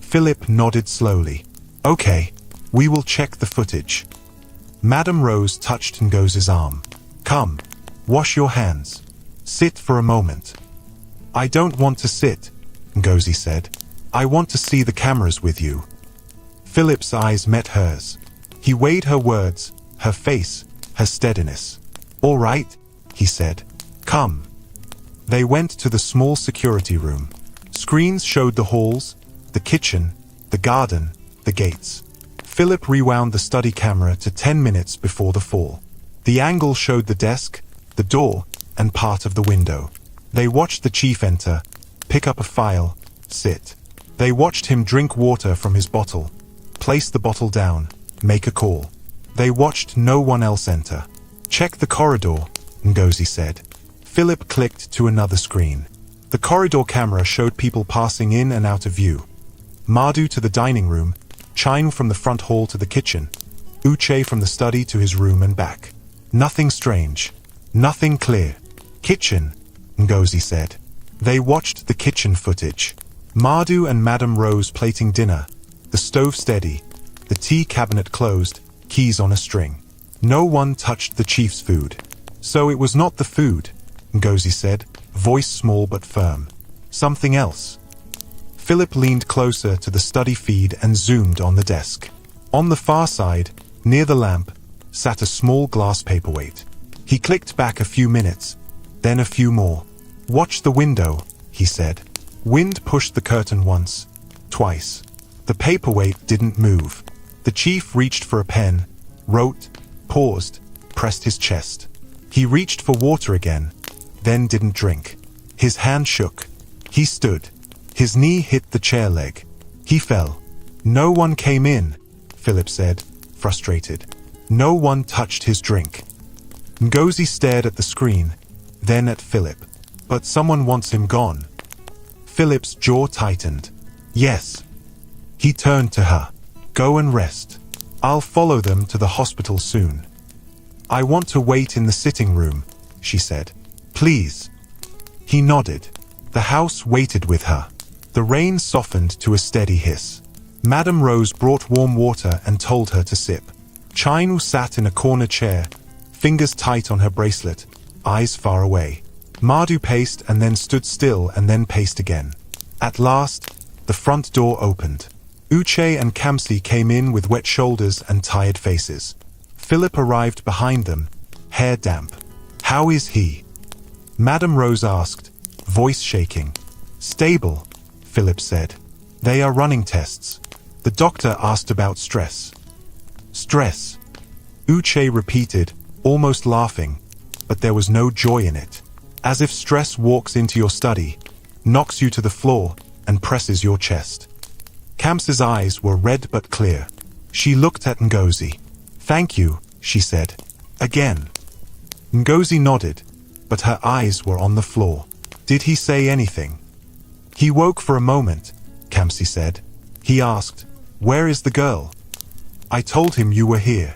S1: Philip nodded slowly. "Okay, we will check the footage." Madame Rose touched Ngozi's arm. "Come, wash your hands. Sit for a moment." "I don't want to sit," Ngozi said. "I want to see the cameras with you." Philip's eyes met hers. He weighed her words, her face, her steadiness. "All right," he said. "Come." They went to the small security room. Screens showed the halls, the kitchen, the garden, the gates. Philip rewound the study camera to 10 minutes before the fall. The angle showed the desk, the door, and part of the window. They watched the chief enter, pick up a file, sit. They watched him drink water from his bottle, place the bottle down, make a call. They watched no one else enter. "Check the corridor," Ngozi said. Philip clicked to another screen. The corridor camera showed people passing in and out of view. Madhu to the dining room, Chine from the front hall to the kitchen, Uche from the study to his room and back. Nothing strange. Nothing clear. Kitchen, Ngozi said. They watched the kitchen footage. Madhu and Madame Rose plating dinner, the stove steady, the tea cabinet closed, keys on a string. No one touched the chief's food. So it was not the food, Ngozi said, voice small but firm. Something else. Philip leaned closer to the study feed and zoomed on the desk. On the far side, near the lamp, sat a small glass paperweight. He clicked back a few minutes, then a few more. Watch the window, he said. Wind pushed the curtain once, twice. The paperweight didn't move. The chief reached for a pen, wrote, paused, pressed his chest. He reached for water again, then didn't drink. His hand shook. He stood. His knee hit the chair leg. He fell. No one came in, Philip said, frustrated. No one touched his drink. Ngozi stared at the screen, then at Philip. But someone wants him gone. Philip's jaw tightened. Yes. He turned to her. Go and rest. I'll follow them to the hospital soon. I want to wait in the sitting room, she said. Please. He nodded. The house waited with her. The rain softened to a steady hiss. Madame Rose brought warm water and told her to sip. Chinu sat in a corner chair, fingers tight on her bracelet, eyes far away. Madhu paced and then stood still and then paced again. At last, the front door opened. Uche and Kamsi came in with wet shoulders and tired faces. Philip arrived behind them, hair damp. How is he? Madame Rose asked, voice shaking. Stable, Philip said. They are running tests. The doctor asked about stress. Stress, Uche repeated, almost laughing, but there was no joy in it. As if stress walks into your study, knocks you to the floor, and presses your chest. Kamsi's eyes were red but clear. She looked at Ngozi. Thank you, she said. Again. Ngozi nodded, but her eyes were on the floor. Did he say anything? He woke for a moment, Kamsi said. He asked, where is the girl? I told him you were here.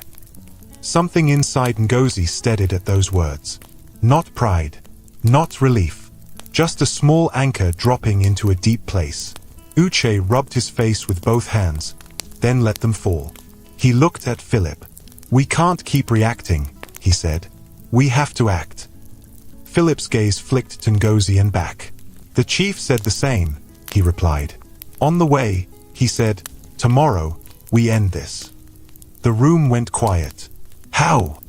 S1: Something inside Ngozi steadied at those words. Not pride. Not relief. Just a small anchor dropping into a deep place. Uche rubbed his face with both hands, then let them fall. He looked at Philip. We can't keep reacting, he said. We have to act. Philip's gaze flicked to Ngozi and back. The chief said the same, he replied. On the way, he said, tomorrow, we end this. The room went quiet. How?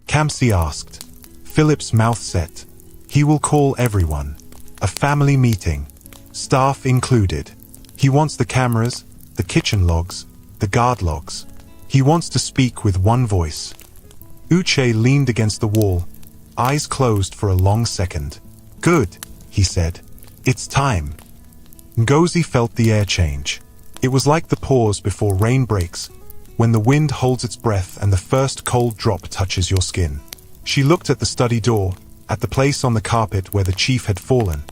S1: Kamsi asked. Philip's mouth set. He will call everyone. A family meeting. Staff included. He wants the cameras, the kitchen logs, the guard logs. He wants to speak with one voice. Uche leaned against the wall, eyes closed for a long second. Good, he said. It's time. Ngozi felt the air change. It was like the pause before rain breaks, when the wind holds its breath and the first cold drop touches your skin. She looked at the study door, at the place on the carpet where the chief had fallen,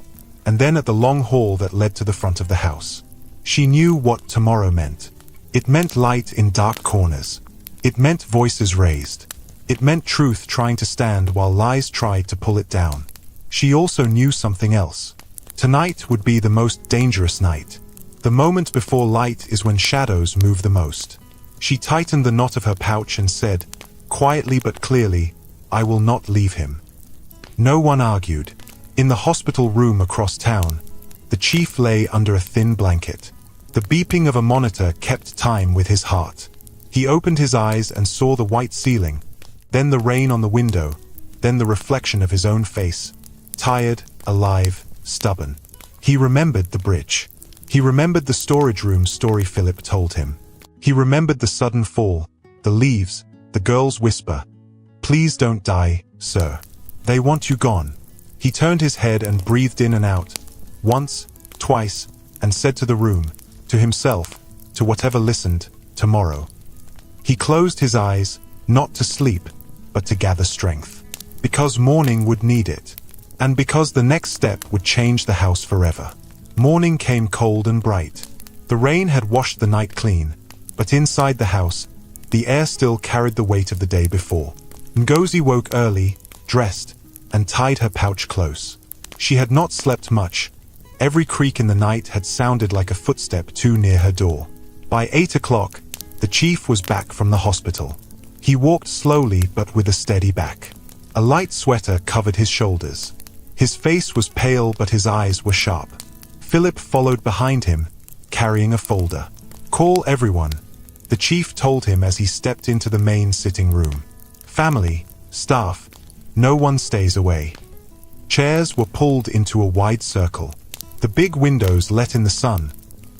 S1: and then at the long hall that led to the front of the house. She knew what tomorrow meant. It meant light in dark corners. It meant voices raised. It meant truth trying to stand while lies tried to pull it down. She also knew something else. Tonight would be the most dangerous night. The moment before light is when shadows move the most. She tightened the knot of her pouch and said, quietly but clearly, I will not leave him. No one argued. In the hospital room across town, the chief lay under a thin blanket. The beeping of a monitor kept time with his heart. He opened his eyes and saw the white ceiling, then the rain on the window, then the reflection of his own face. Tired, alive, stubborn. He remembered the bridge. He remembered the storage room story Philip told him. He remembered the sudden fall, the leaves, the girl's whisper. Please don't die, sir. They want you gone. He turned his head and breathed in and out, once, twice, and said to the room, to himself, to whatever listened, tomorrow. He closed his eyes, not to sleep, but to gather strength. Because morning would need it. And because the next step would change the house forever. Morning came cold and bright. The rain had washed the night clean, but inside the house, the air still carried the weight of the day before. Ngozi woke early, dressed, and tied her pouch close. She had not slept much. Every creak in the night had sounded like a footstep too near her door. By 8 o'clock, the chief was back from the hospital. He walked slowly but with a steady back. A light sweater covered his shoulders. His face was pale but his eyes were sharp. Philip followed behind him, carrying a folder. "Call everyone," the chief told him as he stepped into the main sitting room. "Family, staff, no one stays away." Chairs were pulled into a wide circle. The big windows let in the sun,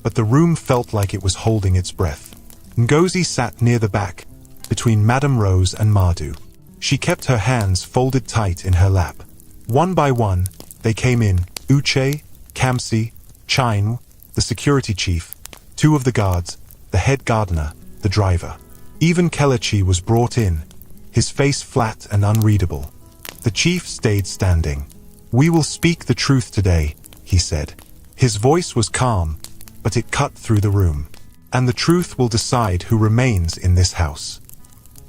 S1: but the room felt like it was holding its breath. Ngozi sat near the back, between Madame Rose and Madu. She kept her hands folded tight in her lap. One by one, they came in: Uche, Kamsi, Chain, the security chief, 2 of the guards, the head gardener, the driver. Even Kelechi was brought in, his face flat and unreadable. The chief stayed standing. "We will speak the truth today," he said. His voice was calm, but it cut through the room. "And the truth will decide who remains in this house."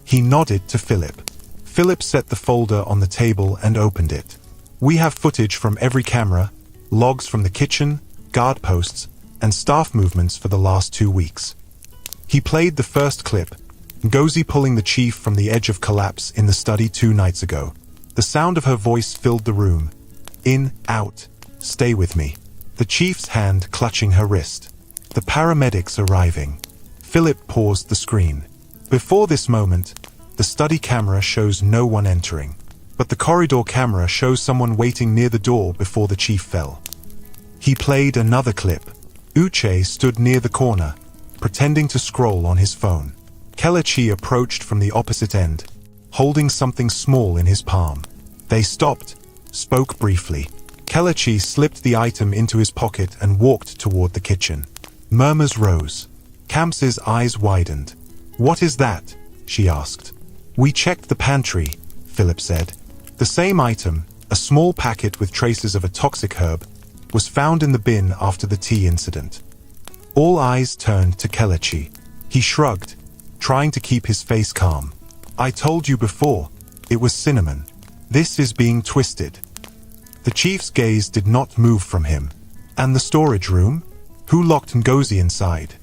S1: He nodded to Philip. Philip set the folder on the table and opened it. "We have footage from every camera, logs from the kitchen, guard posts, and staff movements for the last 2 weeks." He played the first clip, Ngozi pulling the chief from the edge of collapse in the study 2 nights ago. The sound of her voice filled the room. "In, out, stay with me." The chief's hand clutching her wrist. The paramedics arriving. Philip paused the screen. Before this moment, the study camera shows no one entering, but the corridor camera shows someone waiting near the door before the chief fell. He played another clip. Uche stood near the corner, pretending to scroll on his phone. Kelechi approached from the opposite end, holding something small in his palm. They stopped, spoke briefly. Kelechi slipped the item into his pocket and walked toward the kitchen. Murmurs rose. Kamsi's eyes widened. "What is that?" she asked. "We checked the pantry," Philip said. The same item, a small packet with traces of a toxic herb, was found in the bin after the tea incident. All eyes turned to Kelechi. He shrugged, trying to keep his face calm. "I told you before, it was cinnamon. This is being twisted." The chief's gaze did not move from him. "And the storage room? Who locked Ngozi inside?"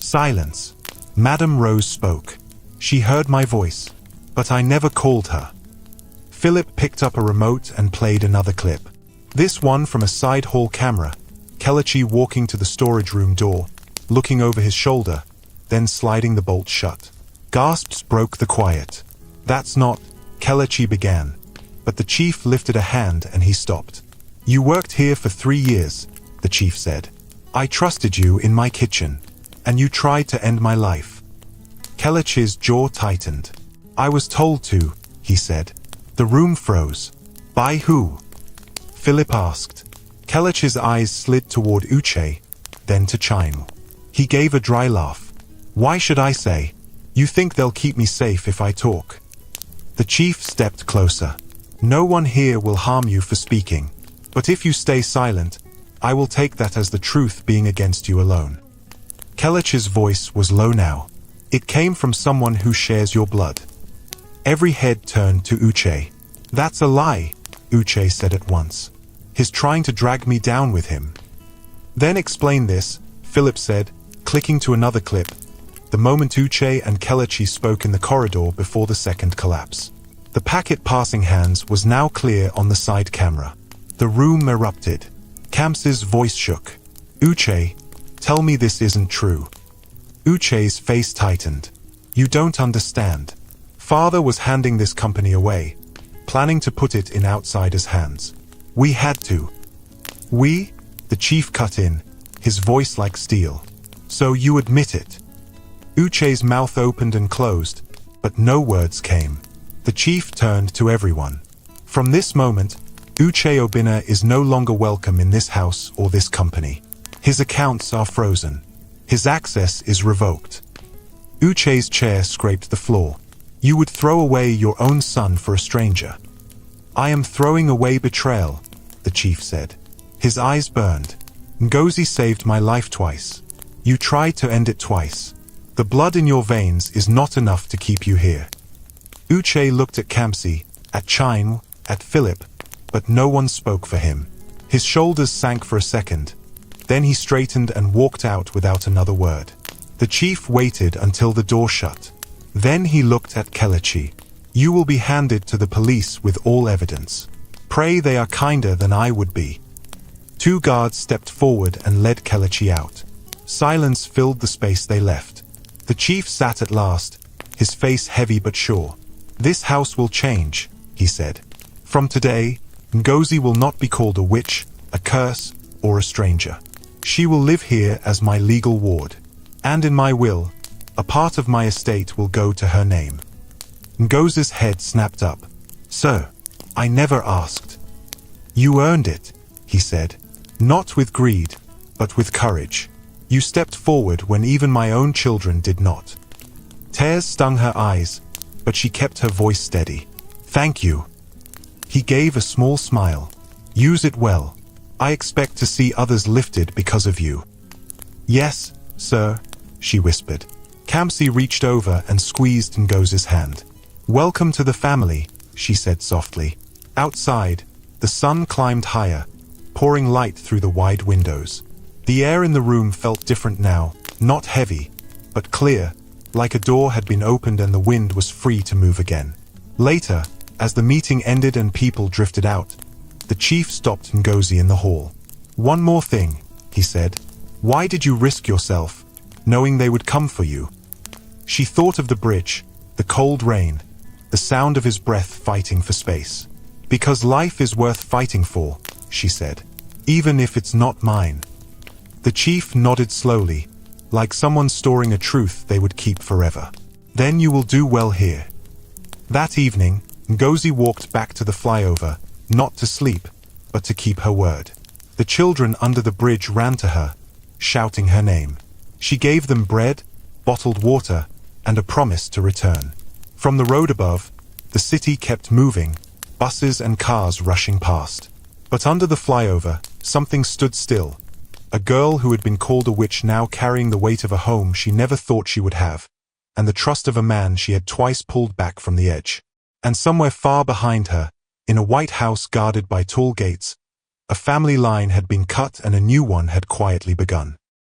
S1: Silence. Madame Rose spoke. "She heard my voice, but I never called her." Philip picked up a remote and played another clip. This one from a side hall camera, Kelechi walking to the storage room door, looking over his shoulder, then sliding the bolt shut. Gasps broke the quiet. "That's not," Kelechi began, but the chief lifted a hand and he stopped. "You worked here for 3 years," the chief said. "I trusted you in my kitchen, and you tried to end my life." Kelechi's jaw tightened. "I was told to," he said. The room froze. "By who?" Philip asked. Kelechi's eyes slid toward Uche, then to Chaim. He gave a dry laugh. "Why should I say? You think they'll keep me safe if I talk?" The chief stepped closer. "No one here will harm you for speaking, but if you stay silent, I will take that as the truth being against you alone." Kelechi's voice was low now. It came from someone who shares your blood. Every head turned to Uche. "That's a lie," Uche said at once. "He's trying to drag me down with him." "Then explain this," Philip said, clicking to another clip, the moment Uche and Kelechi spoke in the corridor before the second collapse. The packet passing hands was now clear on the side camera. The room erupted. Kamsi's voice shook. "Uche, tell me this isn't true." Uche's face tightened. "You don't understand. Father was handing this company away, planning to put it in outsiders' hands. We had to." "We?" The chief cut in, his voice like steel. "So you admit it?" Uche's mouth opened and closed, but no words came. The chief turned to everyone. "From this moment, Uche Obinna is no longer welcome in this house or this company. His accounts are frozen. His access is revoked." Uche's chair scraped the floor. "You would throw away your own son for a stranger." "I am throwing away betrayal," the chief said. His eyes burned. "Ngozi saved my life twice. You tried to end it twice. The blood in your veins is not enough to keep you here. Uche looked at Kamsi, at Chine, at Philip, but no one spoke for him. His shoulders sank for a second. Then he straightened and walked out without another word. The chief waited until the door shut. Then he looked at Kelechi. You will be handed to the police with all evidence. Pray they are kinder than I would be. 2 guards stepped forward and led Kelechi out. Silence filled the space they left. The chief sat at last, his face heavy but sure. This house will change, he said. From today, Ngozi will not be called a witch, a curse, or a stranger. She will live here as my legal ward. And in my will, a part of my estate will go to her name. Ngozi's head snapped up. Sir, I never asked. You earned it, he said. Not with greed, but with courage. You stepped forward when even my own children did not. Tears stung her eyes, but she kept her voice steady. Thank you. He gave a small smile. Use it well. I expect to see others lifted because of you. Yes, sir, she whispered. Kamsi reached over and squeezed Ngozi's hand. Welcome to the family, she said softly. Outside, the sun climbed higher, pouring light through the wide windows. The air in the room felt different now, not heavy, but clear, like a door had been opened and the wind was free to move again. Later, as the meeting ended and people drifted out, the chief stopped Ngozi in the hall. One more thing, he said. Why did you risk yourself, knowing they would come for you? She thought of the bridge, the cold rain, the sound of his breath fighting for space. Because life is worth fighting for, she said, even if it's not mine. The chief nodded slowly, like someone storing a truth they would keep forever. Then you will do well here. That evening, Ngozi walked back to the flyover, not to sleep, but to keep her word. The children under the bridge ran to her, shouting her name. She gave them bread, bottled water, and a promise to return. From the road above, the city kept moving, buses and cars rushing past. But under the flyover, something stood still. A girl who had been called a witch now carrying the weight of a home she never thought she would have, and the trust of a man she had twice pulled back from the edge. And somewhere far behind her, in a white house guarded by tall gates, a family line had been cut and a new one had quietly begun.